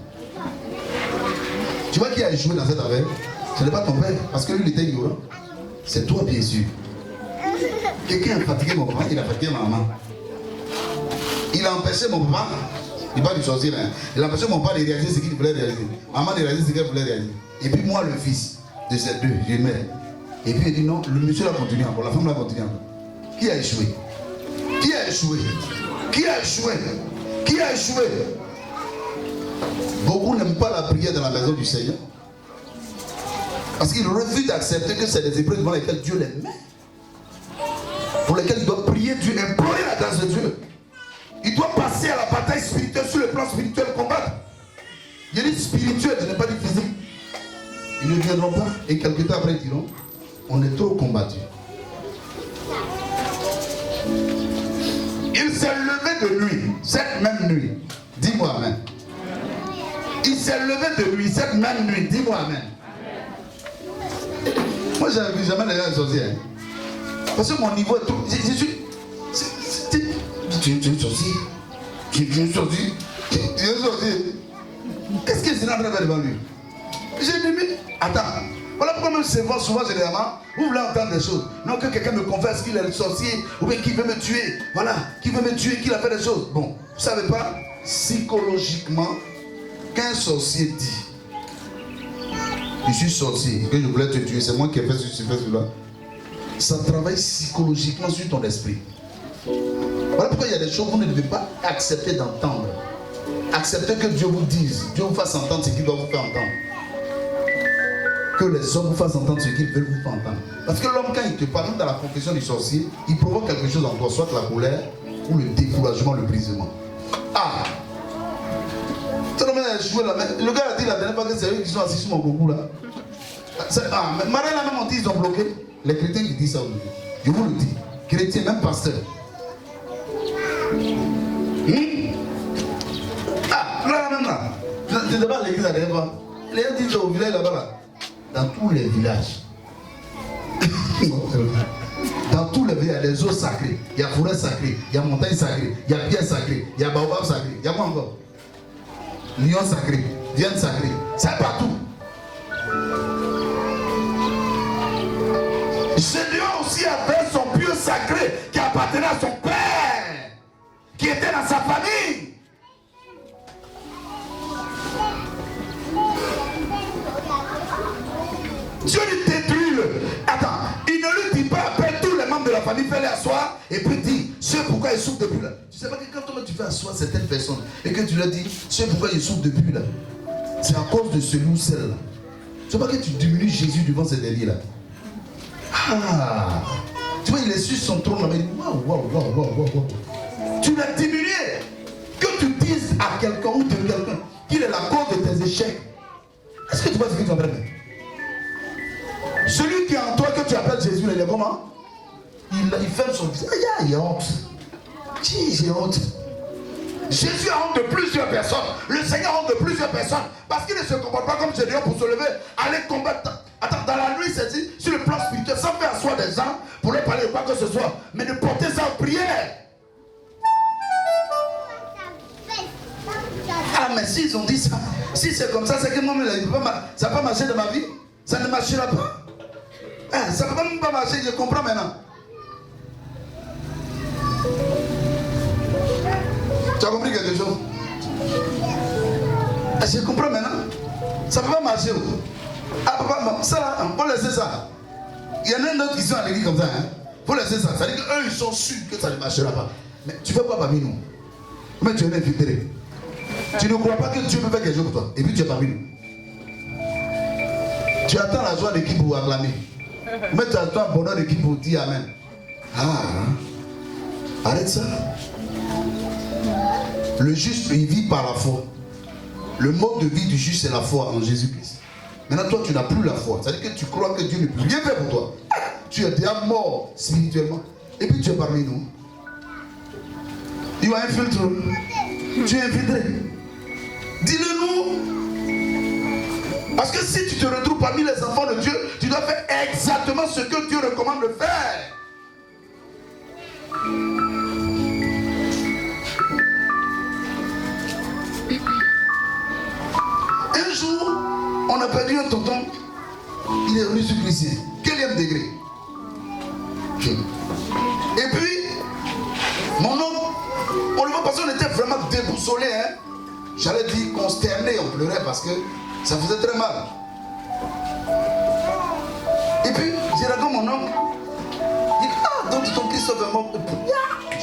Speaker 2: tu vois qui a échoué dans cette affaire? Ce n'est pas ton père, parce que lui il était ignorant. C'est toi bien sûr. Quelqu'un a fatigué mon papa, il a fatigué ma maman. Il a empêché mon papa, il va du sorcier là, il a empêché mon papa de réaliser ce qu'il voulait réaliser. Maman de réaliser ce qu'elle voulait réaliser. Et puis moi le fils de ces deux, je mets. Et puis il dit non, le monsieur l'a continué encore, la femme l'a continué encore. Qui a échoué? Qui a échoué? Qui a échoué? Qui a échoué? Beaucoup n'aiment pas la prière dans la maison du Seigneur. Parce qu'ils refusent d'accepter que c'est des épreuves devant lesquelles Dieu les met. Pour lesquelles il doit prier Dieu, implorer la grâce de Dieu. Il doit passer à la bataille spirituelle, sur le plan spirituel, combattre. Il dit spirituel, je n'ai pas dit physique. Ils ne viendront pas et quelque temps après ils diront, on est trop combattu. Il s'est levé de nuit, cette même nuit. Dis-moi amen. Il s'est levé de nuit, cette même nuit. Dis-moi amen. Moi, je n'ai vu jamais les gens sorciers. Parce que mon niveau est trop. Je suis. Tu es un sorcier. Tu es un sorcier. Tu es un sorcier. Qu'est-ce que c'est en train de faire devant lui? J'ai dit, mais attends. Voilà pourquoi même souvent généralement, vous voulez entendre des choses. Non, que quelqu'un me confesse qu'il est le sorcier, ou bien qu'il veut me tuer. Voilà, qu'il veut me tuer, qu'il a fait des choses. Bon, vous ne savez pas, psychologiquement, qu'un sorcier dit, je suis sorcier, que je voulais te tuer, c'est moi qui ai fait cela. Ça travaille psychologiquement sur ton esprit. Voilà pourquoi il y a des choses que vous ne devez pas accepter d'entendre. Acceptez que Dieu vous dise, Dieu vous fasse entendre ce qu'il doit vous faire entendre. Que les hommes vous fassent entendre ce qu'ils veulent vous faire entendre. Parce que l'homme, quand il te parle dans la confession du sorcier, il provoque quelque chose en toi, soit la colère ou le découragement, le brisement. Ah! Le gars a dit la dernière fois que c'est eux qui sont assis sur mon gougou là. Marie là même on dit ils ont bloqué. Les chrétiens qui disent ça aujourd'hui. Je vous le dis. Chrétiens, même pasteur. Ah, là même là. Je ne sais pas l'église la dernière fois. Les gens disent au village là-bas là. Dans tous les villages. Dans tous les villages, il y a des eaux sacrées. Il y a forêt sacrée. Il y a montagne sacrée. Il y a pierre sacrée. Il y a baobab sacré. Il y a quoi encore? Lion sacré, viande sacrée, c'est partout. Gédéon aussi avait son pieu sacré qui appartenait à son père, qui était dans sa famille. Dieu lui détruit. Attends, il ne lui dit pas, appelle tous les membres de la famille, fais-les asseoir, et puis dis, c'est pourquoi il souffre depuis là. Tu sais pas que quand toi tu fais asseoir certaines personnes, et que tu leur dis, c'est pourquoi il souffre depuis là, c'est à cause de celui ou celle-là. Tu sais pas que tu diminues Jésus devant ces derniers-là. Ah, tu vois, il est sur son trône là, il dit, waouh. Tu l'as diminué. Que tu dises à quelqu'un ou de quelqu'un qu'il est la cause de tes échecs. Est-ce que tu vois ce que tu as fait? Celui qui est en toi, que tu appelles Jésus, il est comment? Il ferme son visage. Il a honte. J'ai honte. Jésus a honte de plusieurs personnes. Le Seigneur a honte de plusieurs personnes. Parce qu'il ne se comporte pas comme Gédéon pour se lever, aller combattre. Attends, dans la nuit, c'est dit, sur le plan spirituel, sans faire asseoir des gens pour leur parler de quoi que ce soit, mais de porter ça en prière. Ah, mais s'ils ont dit ça, si c'est comme ça, c'est que moi, ça n'a pas marché dans ma vie. Ça ne marchera pas. Ah, ça ne peut même pas marcher, je comprends maintenant. Tu as compris quelque chose? Ah, je comprends maintenant. Ça ne peut pas marcher. Ah, papa, ça là, il faut laisser ça. Il y en a un autre qui sont à l'église comme ça. Il faut laisser ça. Ça veut dire qu'eux, ils sont sûrs que ça ne marchera pas. Mais tu ne fais pas parmi nous. Mais tu es infiltré. Tu ne crois pas que Dieu peut faire quelque chose pour toi. Et puis tu es parmi nous. Tu attends la joie de qui pour acclamer. Mais tu attends le bonheur de qui pour dire Amen. Ah, arrête ça. Le juste, il vit par la foi. Le mode de vie du juste, c'est la foi en Jésus-Christ. Maintenant, toi, tu n'as plus la foi. C'est-à-dire que tu crois que Dieu ne peut rien faire pour toi. Tu es déjà mort spirituellement. Et puis tu es parmi nous. Tu as infiltré. Tu es infiltré. Dis-le nous. Parce que si tu te retrouves parmi les enfants de Dieu, tu dois faire exactement ce que Dieu recommande de faire. Un jour, on a perdu un tonton. Il est revenu sur Christ. Quel degré? Et puis, mon oncle, on le voit parce qu'on était vraiment déboussolés. J'allais dire consternés, on pleurait parce que ça faisait très mal. Et puis, j'ai regardé mon oncle. Il dit, ah, donc ton Christophe est mort.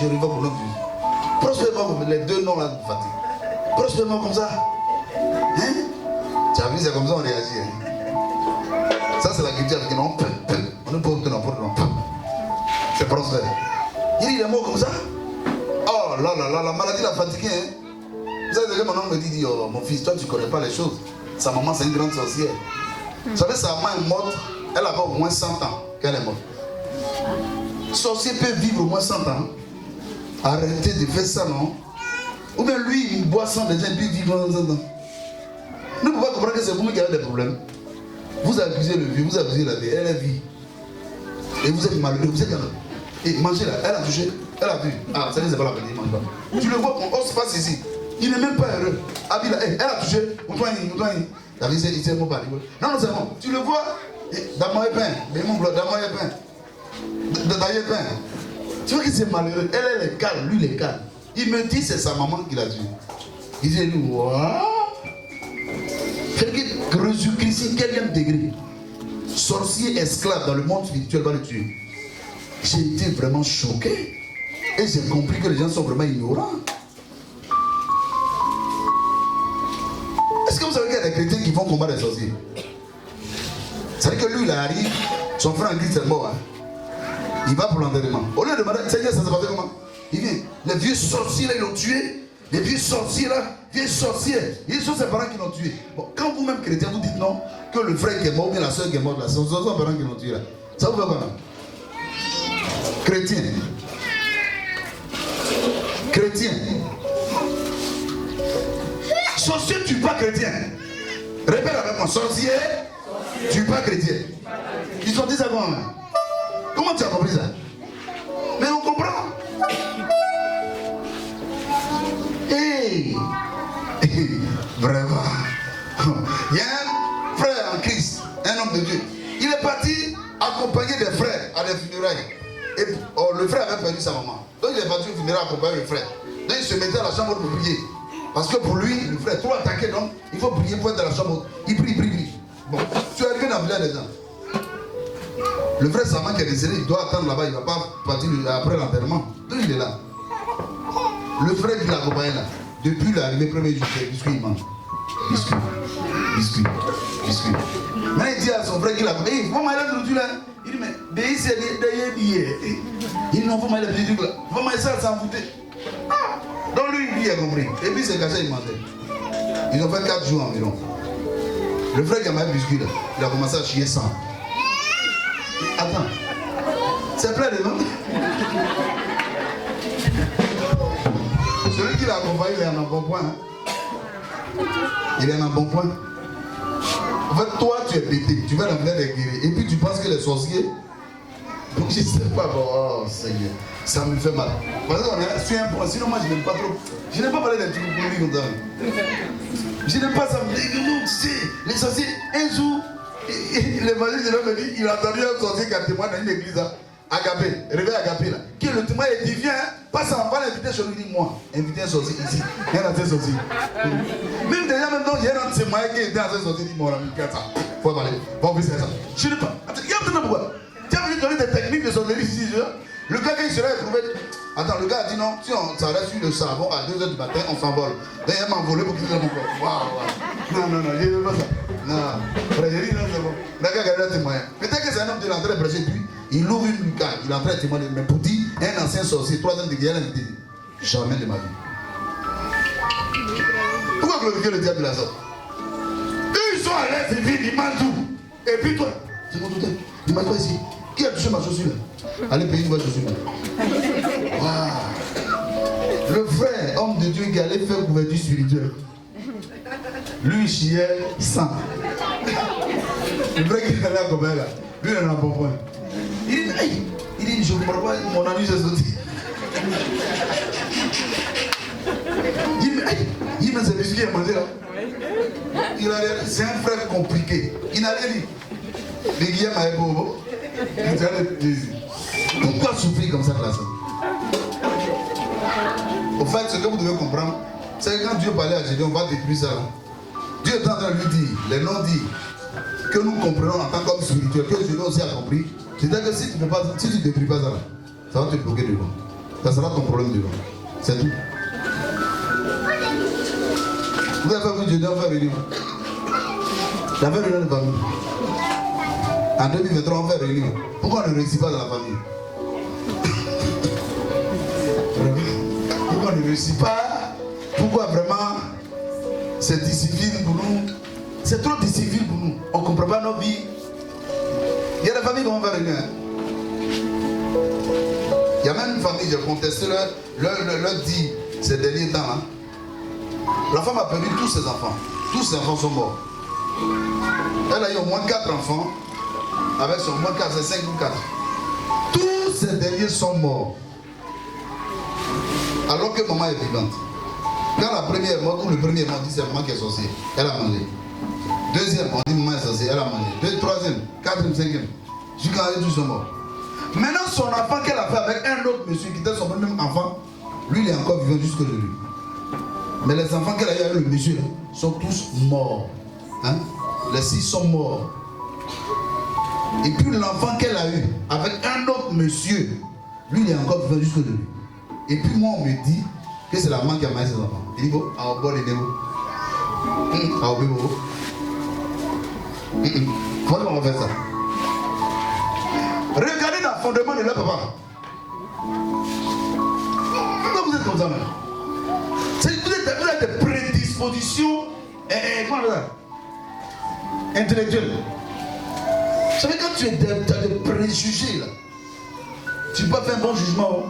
Speaker 2: Je revois mon oncle. Prospèrement, les deux noms là, fatigués. Prospèrement comme ça. Hein? Tu as vu, c'est comme ça on réagit. Hein? Ça, c'est la culture qui non. On ne peut pas non. C'est prospère. Il est mort comme ça. Oh là là là, la maladie l'a fatigué. Hein? Vous savez, mon oncle me dit, oh, mon fils, toi, tu ne connais pas les choses. Sa maman, c'est une grande sorcière. Vous savez, sa maman est morte. Elle a au moins 100 ans qu'elle est morte. Sorcier peut vivre au moins 100 ans. Arrêtez de faire ça, non? Ou bien lui, il boit sans des gens, puis il vit pendant 100 ans. Nous ne pouvons pas comprendre que c'est vous qui avez des problèmes. Vous abusez le vieux, vous abusez la vie, elle est vie. Et vous êtes malheureux, vous êtes malheureux. Et mangez là, elle a touché, elle a vu. Ah, ça c'est pas la peine, il mange pas. Tu le vois, on se passe ici. Il n'est même pas heureux. Abila, elle a touché, on doit y. La vie, il s'est pas. Non, c'est bon. Tu le vois, dans mon pain, dans mon pain. Tu vois qu'il est malheureux. Elle est calme, lui il est calme. Il me dit c'est sa maman qui l'a tué. Il dit waouh. Jésus-Christ, quel degré? Sorcier esclave dans le monde spirituel va le tuer. J'ai été vraiment choqué. Et j'ai compris que les gens sont vraiment ignorants. combat des sorciers. Ça veut dire que lui, il arrive, son frère en Christ est mort. Hein. Il va pour l'enterrement. Au lieu de demander, Seigneur, ça s'est passé comment? Il vient. Les vieux sorciers là, ils l'ont tué. Les vieux sorciers là, vieux sorciers. Ils sont ses parents qui l'ont tué. Bon, quand vous-même chrétien, vous dites non, que le frère qui est mort, ou bien la soeur qui est morte là, ce sont ses parents qui l'ont tué là. Ça vous fait quoi? Chrétien. Chrétien. Sorcier, tu pas chrétien. Répète avec moi, sorcier, tu pas chrétien. Ils ont dit ça comment? Comment tu as compris ça? Mais on comprend. Hey. Vraiment. Il y a un frère en Christ, un homme de Dieu. Il est parti accompagner des frères à des funérailles. Et le frère avait perdu sa maman. Donc il est parti au funérailles accompagner le frère. Donc il se mettait à la chambre pour prier. Parce que pour lui, le frère est trop attaqué, donc il faut prier pour être dans la chambre. Il prie, il prie, il prie. Bon, tu es arrivé dans le village des gens. Le frère Saman qui est décédé, il doit attendre là-bas, il ne va pas partir après l'enterrement. Donc il est là. Le frère qui l'accompagne là, depuis l'arrivée premier jour, c'est biscuit, il mange. Biscuit, biscuit, biscuit. Maintenant il dit à son frère qui l'accompagne, hey, maman, il a tout là. Il dit, mais Béhi, c'est d'ailleurs hier. Il dit, non, faut m'aller petit truc là. Faut m'aller ça, s'en foutre. Donc lui, il a compris. Et puis c'est caché, il mangeait. Ils ont fait 4 jours environ. Le frère qui a mal biscuit là, il a commencé à chier sang. Attends, c'est plein de noms. Celui qui l'a accompagné, il est en un bon point. Hein? Il est en un bon point. En fait, toi, tu es pété. Tu vas dans le village des guéris. Et puis tu penses que les sorciers. Donc je ne sais pas. Bon, oh Seigneur, ça me fait mal. Parce qu'on est sur un point. Sinon, moi, je n'aime pas trop. Je n'aime pas parler des trucs pour lui comme ça. Je n'aime pas ça. Mais non, tu sais, les sorciers, un jour. L'évangile de l'homme me dit, il a entendu un sorcier qui a témoigné dans une église là, Agapé, réveil Agapé là, qui est le témoin et dit, viens, passe en bas, l'inviter chez lui, dit, moi, inviter un sorcier ici, il y a un sorcier. Même déjà, maintenant, il y a un témoin qui était dans un sorcier, dit, mon ami, regarde ça, faut parler, faut ouvrir ça. Je ne sais pas, il y a un pourquoi. Tu as voulu donner des techniques de sorcellerie ici, le gars, quand il serait retrouvé, attends, le gars a dit non, si on s'arrête sur le savon à 2h du matin, on s'envole. D'ailleurs, il m'a envolé pour qu'il ait mon corps. Waouh, non, je ne veux pas ça. Non, frère, j'ai dit non, c'est bon. Le gars a gardé un témoin. Peut-être que c'est un homme de l'entrée prêcher, puis il ouvre une lucarne, il est en train de témoigner. Mais pour dire, un ancien sorcier, 3 ans de guerre, il dit, jamais de ma vie. Pourquoi glorifier le diable de la sorte? Ils sont à l'aise, ils vivent, ils mangent tout. Et puis toi, c'est mon touté, il m'a pas ici. Qui a touché ma chaussure là? Allez payer une bonne chaussure. Wow. Le frère, homme de Dieu qui allait faire couverture spirituelle. Lui, il chiait sang. Le frère qui allait à Gobert là, lui, il en a un bon point. Il dit, je ne comprends pas, mon ami s'est sauté. Il dit, mais c'est biscuit à manger là. C'est un frère compliqué. Il n'a rien dit. Les Guillaume avait beau. Pourquoi souffrir comme ça, classe? Au fait, ce que vous devez comprendre, c'est que quand Dieu parlait à Gédéon, on va détruire ça. Dieu est en train de lui dire, les noms disent, que nous comprenons en tant qu'homme spirituel, que Gédéon aussi a compris. C'est-à-dire que si tu ne détruis pas ça, ça va te bloquer devant. Ça sera ton problème devant. C'est tout. Vous avez pas vu Gédéon faire réunion? Il avait réunion de famille. En 2023, on fait réunion. Pourquoi on ne réussit pas dans la famille? Pourquoi on ne réussit pas? Pourquoi vraiment c'est difficile pour nous? C'est trop difficile pour nous. On ne comprend pas nos vies. Il y a des familles qui vont faire réunion. Il y a même une famille, j'ai contesté leur dit ces derniers temps. Hein. La femme a perdu tous ses enfants. Tous ses enfants sont morts. Elle a eu au moins 4 enfants. Avec son moins 4, c'est 5 ou 4. Tous ces derniers sont morts. Alors que maman est vivante. Quand la première est morte, ou le premier est mort, on dit c'est maman qui est sorcière. Elle a mangé. Deuxième, on dit maman est sorcière, elle a mangé. Troisième, quatrième, cinquième. Jusqu'à tous sont morts. Maintenant, son enfant qu'elle a fait avec un autre monsieur qui était son même enfant, lui il est encore vivant jusque de lui. Mais les enfants qu'elle a eu avec le monsieur sont tous morts. Hein? Les 6 sont morts. Et puis l'enfant qu'elle a eu avec un autre monsieur, lui il est encore vivant jusque de lui. Et puis moi on me dit que c'est la maman qui a marié ses enfants. Il dit bon, à au bord des néos. À au bébé. Comment on va faire ça? Regardez dans le fondement de leur papa. Pourquoi vous êtes comme ça, maintenant? Vous avez des prédispositions intellectuelles. Vous savez, quand tu as des préjugés, là, tu peux pas faire un bon jugement. Hein?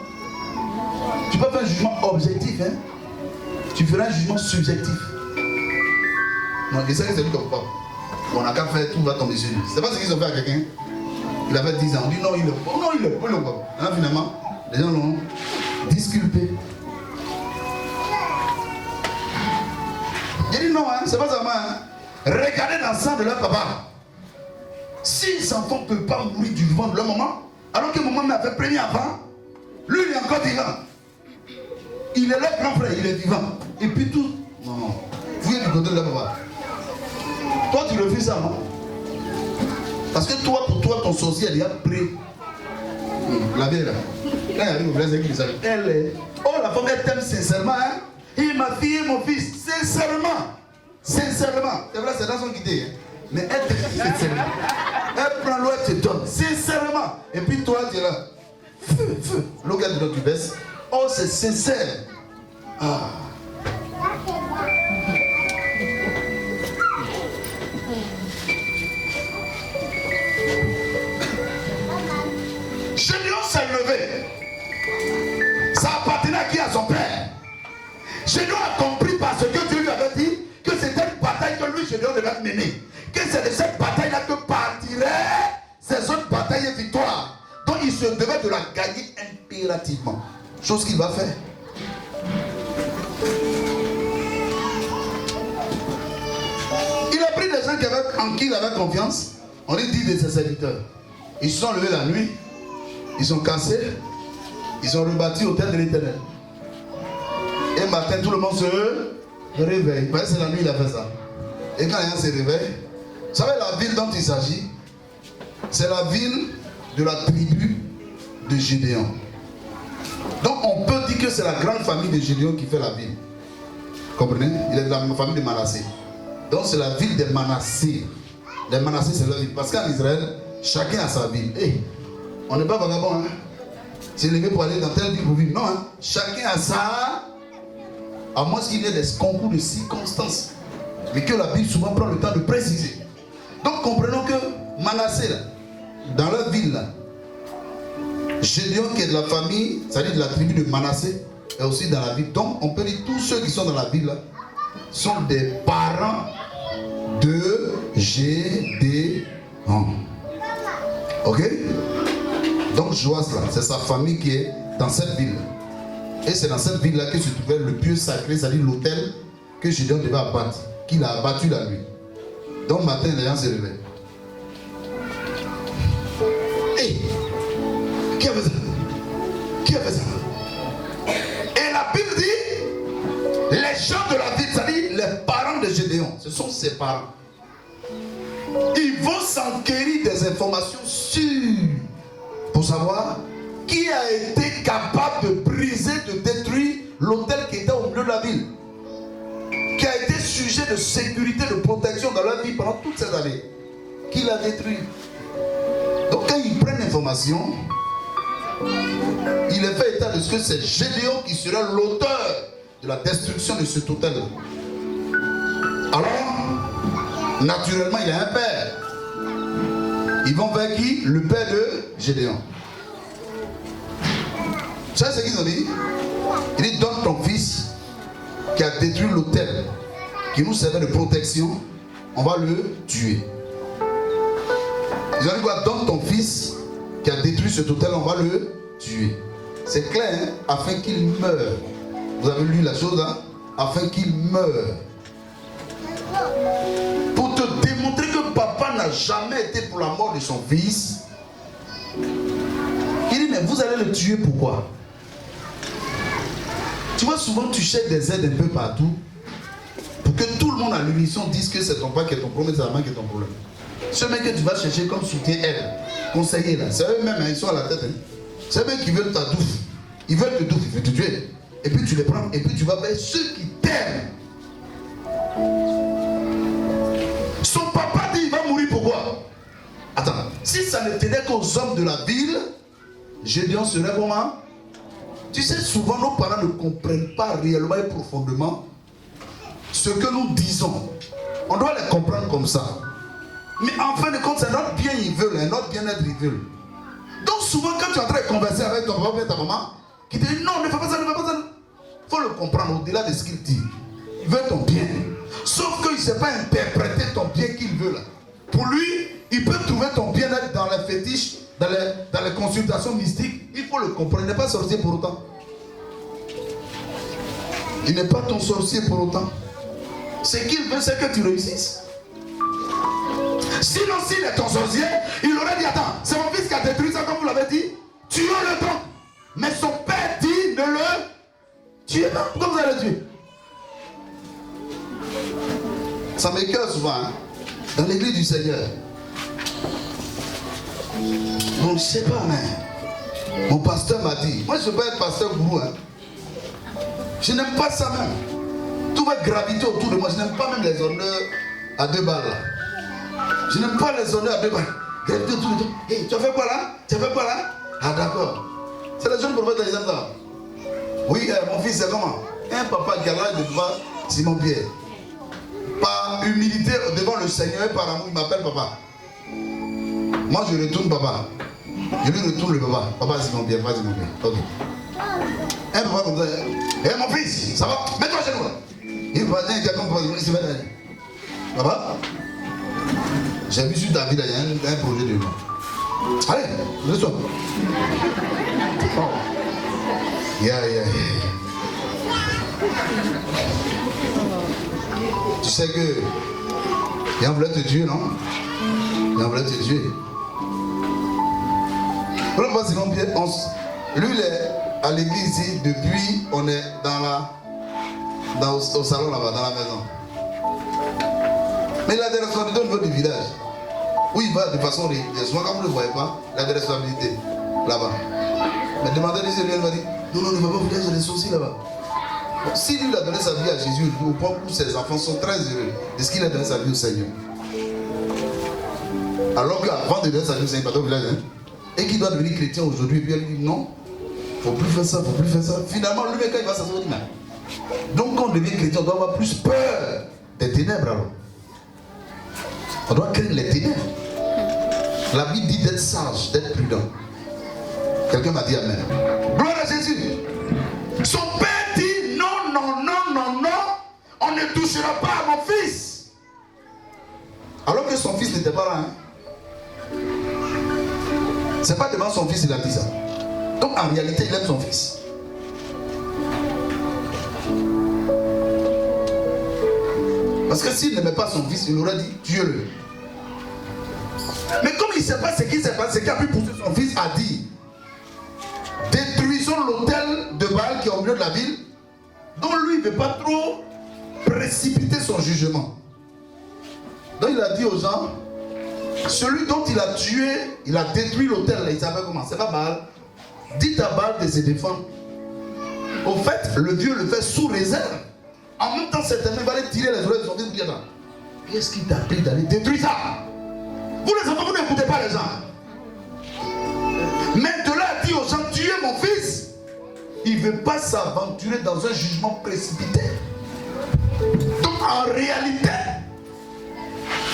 Speaker 2: Tu peux pas faire un jugement objectif. Hein? Tu feras un jugement subjectif. Non, et ça, c'est lui comme pas. On n'a qu'à faire, tout va tomber sur lui. C'est pas ce qu'ils ont fait à quelqu'un. Il avait 10 ans. On dit non, il est bon. Non, il est bon. Là, finalement, les gens l'ont disculpé. Il dit non, hein, c'est pas ça, hein. Regardez dans le sang de leur papa. Si les enfants ne peuvent pas mourir du vivant de leur maman, alors que maman m'a fait premier enfant, lui, il est encore vivant. Il est leur grand frère, il est vivant. Et puis tout. Non. Vous êtes du côté de leur papa. Toi, tu refuses ça, non? Parce que toi, pour toi, ton sorcier, elle est prêt. La vieille, là. Quand il arrive au blesse, elle est. Oh, la femme, elle t'aime sincèrement, hein? Et ma fille et mon fils, sincèrement. Sincèrement. C'est vrai, c'est dans son guidé. Hein? Mais elle t'aime sincèrement. Elle prend l'eau, elle te donne. Sincèrement. Et puis toi, tu es là. Feu, feu. L'eau qu'elle te donne, tu baisses. Oh, c'est sincère. Ah. Gédéon s'est levé. Ça appartenait à qui? À son père. Gédéon a compris parce que Dieu lui avait dit que c'était une bataille que lui, Gédéon, devait mener. Que c'est de cette bataille-là que partiraient ces autres batailles et victoires. Donc il se devait de la gagner impérativement. Chose qu'il va faire. Il a pris des gens en qui il avait confiance. On est dit de ses serviteurs. Ils se sont levés la nuit. Ils sont cassés. Ils ont rebâti l'autel de l'Éternel. Et matin, tout le monde se réveille. Parce que c'est la nuit, il a fait ça. Et quand les gens se réveillent, vous savez la ville dont il s'agit? C'est la ville de la tribu de Gédéon. Donc on peut dire que c'est la grande famille de Gédéon qui fait la ville. Comprenez? Il est de la famille de Manassé. Donc c'est la ville des Manassés. Les Manassés, c'est leur ville. Parce qu'en Israël, chacun a sa ville. Hey, on n'est pas vagabond, hein? C'est levé pour aller dans telle ville pour vivre. Non, hein? Chacun a sa. À moins qu'il y ait des concours de circonstances. Mais que la Bible souvent prend le temps de préciser. Donc comprenons que Manassé, là, dans leur ville, là, Gédéon qui est de la famille, c'est-à-dire de la tribu de Manassé, est aussi dans la ville. Donc on peut dire tous ceux qui sont dans la ville là, sont des parents de Gédéon. Ok? Donc Joas là, c'est sa famille qui est dans cette ville. Et c'est dans cette ville là que se trouvait le pieu sacré, c'est-à-dire l'autel que Gédéon devait abattre, qu'il a abattu la nuit. Donc matin les gens se réveillent. Hey! Qui a fait ça? Qui a fait ça? Et la Bible dit, les gens de la ville, c'est-à-dire les parents de Gédéon, ce sont ses parents. Ils vont s'enquérir des informations sûres pour savoir qui a été capable de briser, de détruire l'autel qui était au milieu de la ville, qui a été sujet de sécurité, de protection dans leur vie pendant toutes ces années, qui l'a détruit. Donc quand ils prennent l'information, il est fait état de ce que c'est Gédéon qui sera l'auteur de la destruction de cet autel. Alors, naturellement, il a un père. Ils vont vers qui? Le père de Gédéon. Vous savez ce qu'ils ont dit? Il dit, donne ton fils qui a détruit l'autel qui nous servait de protection, on va le tuer. Ils ont dit quoi? Donne ton fils qui a détruit cet autel, on va le tuer. C'est clair, hein? Afin qu'il meure. Vous avez lu la chose, hein? Afin qu'il meure. Pour te démontrer que papa n'a jamais été pour la mort de son fils. Il dit, mais vous allez le tuer pourquoi? Tu vois, souvent tu cherches des aides un peu partout pour que tout le monde à l'unisson dise que c'est ton père qui est ton problème, c'est la main qui est ton problème. Ce mec que tu vas chercher comme soutien, aide, conseiller là, c'est eux-mêmes, hein, ils sont à la tête. Hein. C'est eux qui veulent ta douffe. Ils veulent te douffe, ils veulent te tuer. Et puis tu les prends, et puis tu vas vers ceux qui t'aiment. Son papa dit il va mourir pour ça ne tenait qu'aux hommes de la ville, Gédéon serait comment? Tu sais, souvent nos parents ne comprennent pas réellement et profondément ce que nous disons. On doit les comprendre comme ça. Mais en fin de compte, c'est notre bien ils veulent, hein, notre bien-être ils veulent. Donc souvent quand tu es en train de converser avec ton papa et ta maman, qui te dit non, ne fais pas ça, ne fais pas ça. Il faut le comprendre au-delà de ce qu'il dit. Il veut ton bien. Sauf qu'il ne sait pas interpréter ton bien qu'il veut là. Pour lui, il peut trouver ton bien-être dans les fétiches, dans les consultations mystiques. Il faut le comprendre. Il n'est pas sorcier pour autant. Il n'est pas ton sorcier pour autant. Ce qu'il veut, c'est que tu réussisses. Sinon, s'il est ton sorcier, il aurait dit attends, c'est mon fils qui a détruit ça comme vous l'avez dit. Tuons-le donc. Mais son père dit ne le tuez pas. Pourquoi vous allez le tuer? Ça m'écoeure souvent, hein, dans l'église du Seigneur. Donc, je ne sais pas, mais mon pasteur m'a dit, moi je ne veux pas être pasteur gourou, hein. Je n'aime pas ça même. Tout va graviter autour de moi. Je n'aime pas même les honneurs à 2 balles. Là. Je n'aime pas les honneurs à 2 balles. Graviter autour de toi. Hey, tu as fait quoi là? Tu as fait quoi là? Ah d'accord. C'est les jeunes prophètes qui disent ça. Oui, mon fils, c'est comment? Un papa qui a l'âge de voir Simon Pierre. Par humilité devant le Seigneur et par amour, il m'appelle papa. Moi, je retourne papa. Je lui retourne le papa. Papa Simon Pierre, pas Simon Pierre. Ok. Un papa comme ça. Hé mon fils, ça va? Mets-toi chez nous là. Il va dire quelqu'un il se met là. Papa, j'ai vu sur ta vie, il y a un projet de moi. Allez, laisse-toi. Oh. Yeah. Tu sais que il voulait te tuer, non? Il voulait te tuer. Pourquoi Simon Pierre, lui il est à l'église ici, depuis on est au salon là-bas, dans la maison. Mais il a des responsabilités au niveau du village. Où il va de façon régulière. Souvent quand vous ne le voyez pas, il a des responsabilités là-bas. Mais demandez lui, il m'a dit, non, ne va pas vous dire, j'ai des soucis là-bas. Bon, si lui il a donné sa vie à Jésus, au point où ses enfants sont très heureux de ce qu'il a donné sa vie au Seigneur. Alors qu'avant de donner sa vie au Seigneur, il va au village, hein, et qu'il doit devenir chrétien aujourd'hui, et puis elle lui dit non, il ne faut plus faire ça, il ne faut plus faire ça. Finalement, lui, quand il va s'asseoir, il dit mais. Donc quand on devient chrétien, on doit avoir plus peur des ténèbres alors. On doit craindre les ténèbres. La Bible dit d'être sage, d'être prudent. Quelqu'un m'a dit amen. Gloire à Jésus. Son père dit non, on ne touchera pas à mon fils. Alors que son fils n'était pas là. Hein? C'est pas devant son fils qu'il a dit ça. Donc en réalité, il aime son fils. Parce que s'il n'aimait pas son fils, il aurait dit tuez-le. Mais comme il ne sait pas ce qui s'est passé, ce qui a pu pousser son fils à dire détruisons l'autel de Baal qui est au milieu de la ville, dont lui il ne veut pas trop précipiter son jugement. Donc il a dit aux gens, celui dont il a tué, il a détruit l'autel, il savait comment, c'est pas Baal. Dites à Baal de se défendre. Au fait, le Dieu le fait sous réserve. En même temps, certainement, il va aller tirer les oreilles de son fils. Qu'est-ce qui t'a pris d'aller détruire ça? Vous les enfants, vous n'écoutez pas les gens. Mais de là à dire aux gens, tuez mon fils, il ne veut pas s'aventurer dans un jugement précipité. Donc en réalité,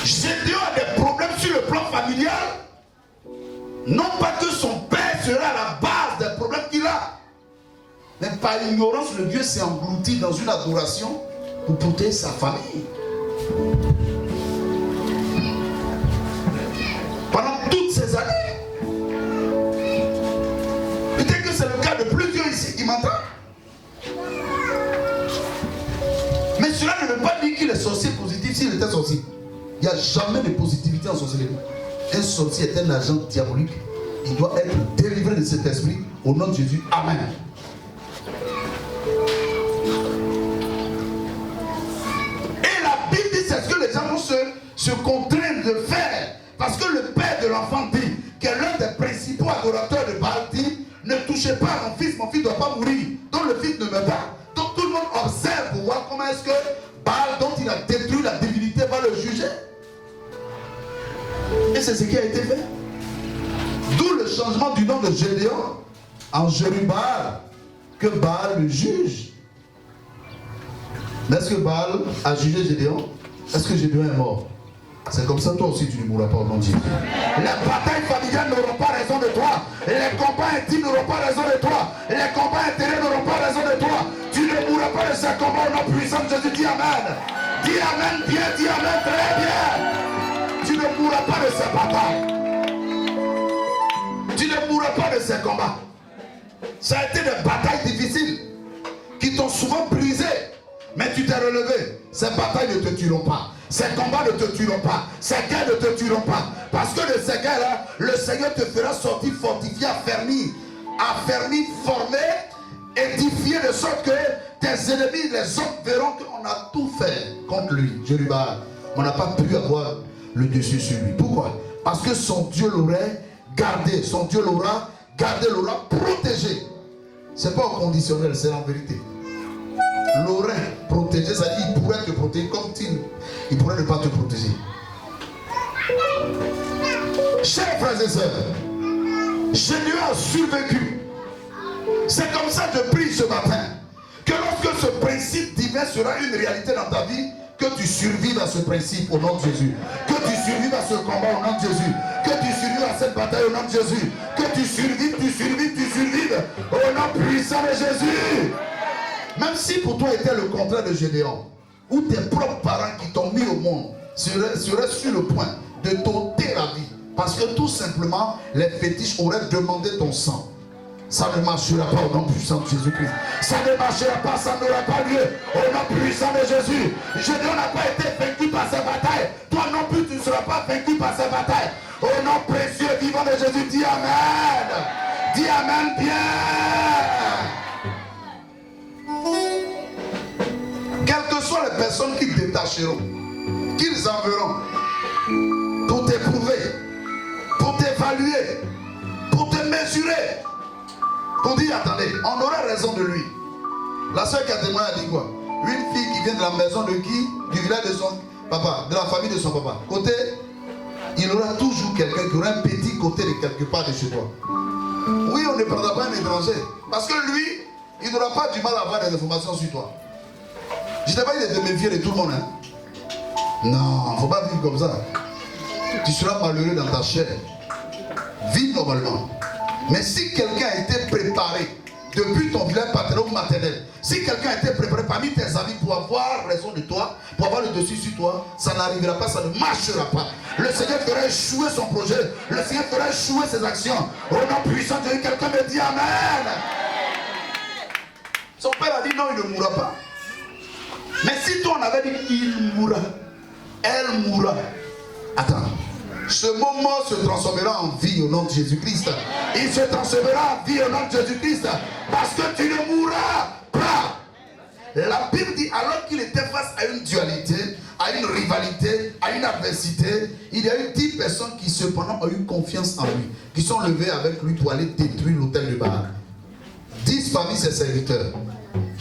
Speaker 2: Gédéon a des problèmes sur le plan familial. Non pas que son père sera à la base des problèmes qu'il a, mais par ignorance, le Dieu s'est englouti dans une adoration pour protéger sa famille. Pendant toutes ces années. Peut-être que c'est le cas de plusieurs ici qui m'entendent. Mais cela ne veut pas dire qu'il est sorcier positif s'il était sorcier. Il n'y a jamais de positivité en sorcellerie. Un sorcier est un agent diabolique. Il doit être délivré de cet esprit au nom de Jésus. Amen. Et la Bible dit c'est ce que les gens vont se contraindre de faire. Parce que le père de l'enfant dit que l'un des principaux adorateurs de Baal dit ne touchez pas à mon fils ne doit pas mourir. Donc le fils ne meurt pas. Donc tout le monde observe pour voir comment est-ce que Baal, dont il a détruit la divinité, va le juger. Et c'est ce qui a été fait. changement du nom de Gédéon en Jérubbaal, que Baal le juge. Mais est-ce que Baal a jugé Gédéon? Est-ce que Gédéon est mort? C'est comme ça, toi aussi, tu ne mourras pas au nom de Dieu. Les batailles familiales n'auront pas raison de toi. Les combats intimes n'auront pas raison de toi. Les combats intérieurs n'auront pas raison de toi. Tu ne mourras pas de ces combats au nom puissant de Jésus. Dis Amen. Dis Amen bien, dis Amen très bien. Tu ne mourras pas de ces batailles. Tu ne mourras pas de ces combats. Ça a été des batailles difficiles qui t'ont souvent brisé. Mais tu t'es relevé. Ces batailles ne te tueront pas. Ces combats ne te tueront pas. Ces guerres ne te tueront pas. Parce que de ces guerres-là, le Seigneur te fera sortir fortifié, affermi, formé, édifié, de sorte que tes ennemis, les hommes, verront qu'on a tout fait contre lui. Jérubbaal. On n'a pas pu avoir le dessus sur lui. Pourquoi? Parce que son Dieu l'aurait gardé. Son Dieu l'aura gardé, l'aura protégé. C'est pas au conditionnel, c'est en vérité. L'aurait protégé, ça dit il pourrait te protéger comme il pourrait ne pas te protéger. Chers frères et sœurs, Jésus a survécu. C'est comme ça que je prie ce matin, que lorsque ce principe divin sera une réalité dans ta vie, que tu survives à ce principe au nom de Jésus, que tu survives à ce combat au nom de Jésus, que tu survives à cette bataille au nom de Jésus, que tu survives au nom puissant de Jésus. Même si pour toi était le contraire de Gédéon, ou tes propres parents qui t'ont mis au monde seraient sur le point de t'ôter la vie, parce que tout simplement les fétiches auraient demandé ton sang, ça ne marchera pas au nom puissant de Jésus-Christ. Ça ne marchera pas, ça n'aura pas lieu au nom puissant de Jésus. Gédéon n'a pas été vaincu par ces batailles. Toi non plus tu ne seras pas vaincu par ces batailles. Au nom précieux vivant de Jésus, dis Amen. Dis Amen bien. Quelles que soient les personnes qui te détacheront, qu'ils enverront pour t'éprouver, pour t'évaluer, pour te mesurer, pour dire attendez, on aurait raison de lui. La soeur qui a témoigné a dit quoi? Une fille qui vient de la maison de qui? Du village de son papa, de la famille de son papa. Côté, il aura toujours quelqu'un qui aura un petit côté de quelque part de chez toi. Oui, on ne prendra pas un étranger. Parce que lui, il n'aura pas du mal à avoir des informations sur toi. Je t'ai pas dit de te méfier de tout le monde. Hein? Non, il ne faut pas vivre comme ça. Tu seras malheureux dans ta chair. Vis normalement. Mais si quelqu'un a été préparé depuis ton village paternel ou maternel, si quelqu'un a été préparé parmi tes amis pour avoir raison de toi, pour avoir le dessus sur toi, ça n'arrivera pas, ça ne marchera pas. Le Seigneur fera échouer son projet. Le Seigneur fera échouer ses actions. Au nom puissant de Dieu, quelqu'un me dit Amen. Son père a dit non, il ne mourra pas. Mais si toi on avait dit il mourra, elle mourra. Attends, ce moment se transformera en vie au nom de Jésus-Christ. Il se transformera en vie au nom de Jésus-Christ. Parce que tu ne mourras pas. La Bible dit alors qu'il était face à une dualité, à une rivalité, à une adversité, il y a eu 10 personnes qui cependant ont eu confiance en lui, qui sont levées avec lui pour aller détruire l'autel de Baal. 10 parmi ses serviteurs.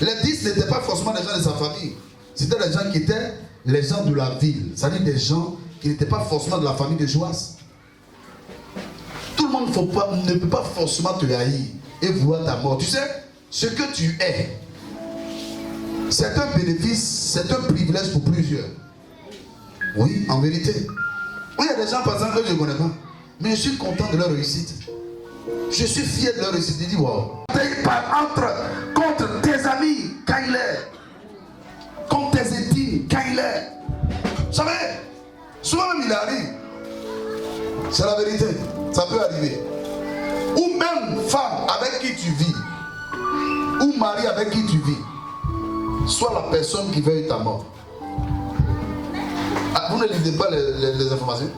Speaker 2: Les 10 n'étaient pas forcément des gens de sa famille. C'était des gens qui étaient les gens de la ville. C'est-à-dire des gens qui n'étaient pas forcément de la famille de Joas. Tout le monde ne peut pas forcément te haïr et vouloir ta mort. Tu sais, ce que tu es, c'est un bénéfice, c'est un privilège pour plusieurs. Oui, en vérité. Oui, il y a des gens par exemple que je ne connais pas, mais je suis content de leur réussite. Je suis fier de leur réussite. Je dis, wow. Contre tes amis, quand il est. Contre tes intimes, quand il est. Vous savez, souvent même il arrive. C'est la vérité. Ça peut arriver. Ou même femme avec qui tu vis, ou mari avec qui tu vis, soit la personne qui veut ta mort. Ah, vous ne lisez pas les informations.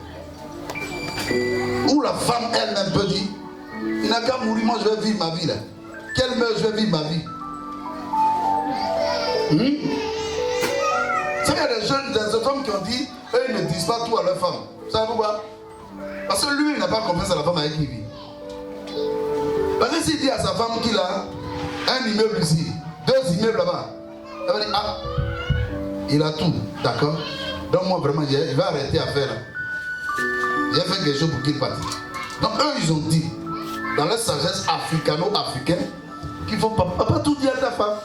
Speaker 2: Ou la femme elle-même peut dire, il n'a qu'à mourir, moi je vais vivre ma vie là. Qu'elle meurt, je vais vivre ma vie. Vous savez, il y a des jeunes, des hommes qui ont dit, eux ils ne disent pas tout à leur femme. Vous savez pourquoi? Parce que lui, il n'a pas confiance à la femme avec qui il vit. Parce que s'il dit à sa femme qu'il a un immeuble ici, 2 immeubles là-bas, elle va dire, ah, il a tout, d'accord? Donc moi vraiment, il va arrêter à faire. Il a fait quelque chose pour qu'il parte. Donc eux, ils ont dit, dans leur sagesse africano-africaine, qu'il ne faut pas tout dire à ta femme.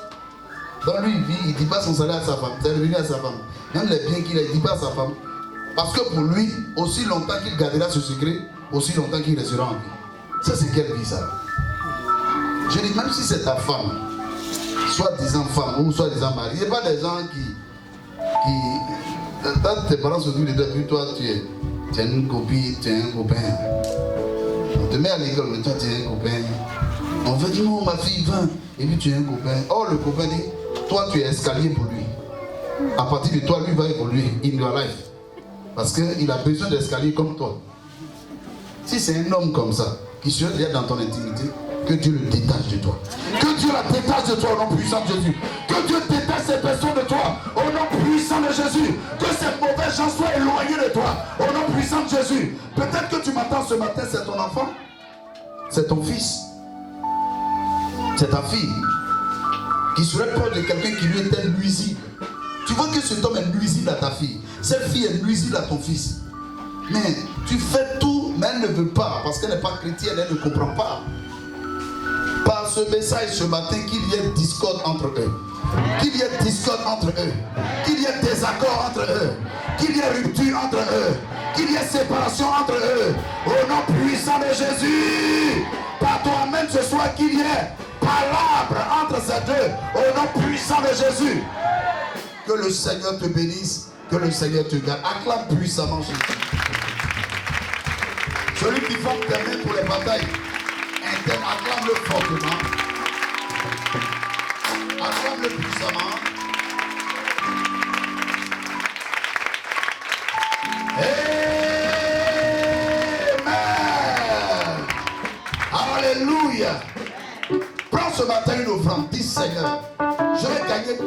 Speaker 2: Donc lui, il ne dit pas son salaire à sa femme, c'est revenu à sa femme. Même les biens qu'il a, il ne dit pas à sa femme. Parce que pour lui, aussi longtemps qu'il gardera ce secret, aussi longtemps qu'il restera en vie. Ça, c'est quelle vie, ça? Je dis, même si c'est ta femme, soi-disant femme ou soi-disant mari, il n'y a pas des gens qui quand tes parents se trouvent dedans, puis toi, tu es une copine, tu es un copain. On te met à l'école, mais toi, tu es un copain. On va dire, non, ma fille, va. Et puis tu es un copain. Or, le copain dit, toi, tu es escalier pour lui. À partir de toi, lui va évoluer in your life. Parce qu'il a besoin d'escalier comme toi. Si c'est un homme comme ça, qui se regarde dans ton intimité, que Dieu le détache de toi. Que Dieu la détache de toi au nom puissant de Jésus. Que Dieu détache ces personnes de toi au nom puissant de Jésus. Que ces mauvais gens soient éloignés de toi au nom puissant de Jésus. Peut-être que tu m'attends ce matin, c'est ton enfant, c'est ton fils, c'est ta fille qui serait proche de quelqu'un qui lui était nuisible. Tu vois que cet homme est nuisible à ta fille, cette fille est nuisible à ton fils. Mais tu fais tout, mais elle ne veut pas parce qu'elle n'est pas chrétienne, elle ne comprend pas. Par ce message ce matin, qu'il y ait discorde entre eux, qu'il y ait discorde entre eux, qu'il y ait désaccord entre eux, qu'il y ait rupture entre eux, qu'il y ait séparation entre eux, au nom puissant de Jésus. Par toi-même ce soir, qu'il y ait palabre entre ces deux, au nom puissant de Jésus. Que le Seigneur te bénisse, que le Seigneur te garde. Acclame puissamment Jésus. Celui qui forme tes mains pour les batailles, acclame-le fortement. Acclame-le puissamment. Amen. Alléluia. Prends ce matin une offrande. Dis Seigneur, je vais gagner tout.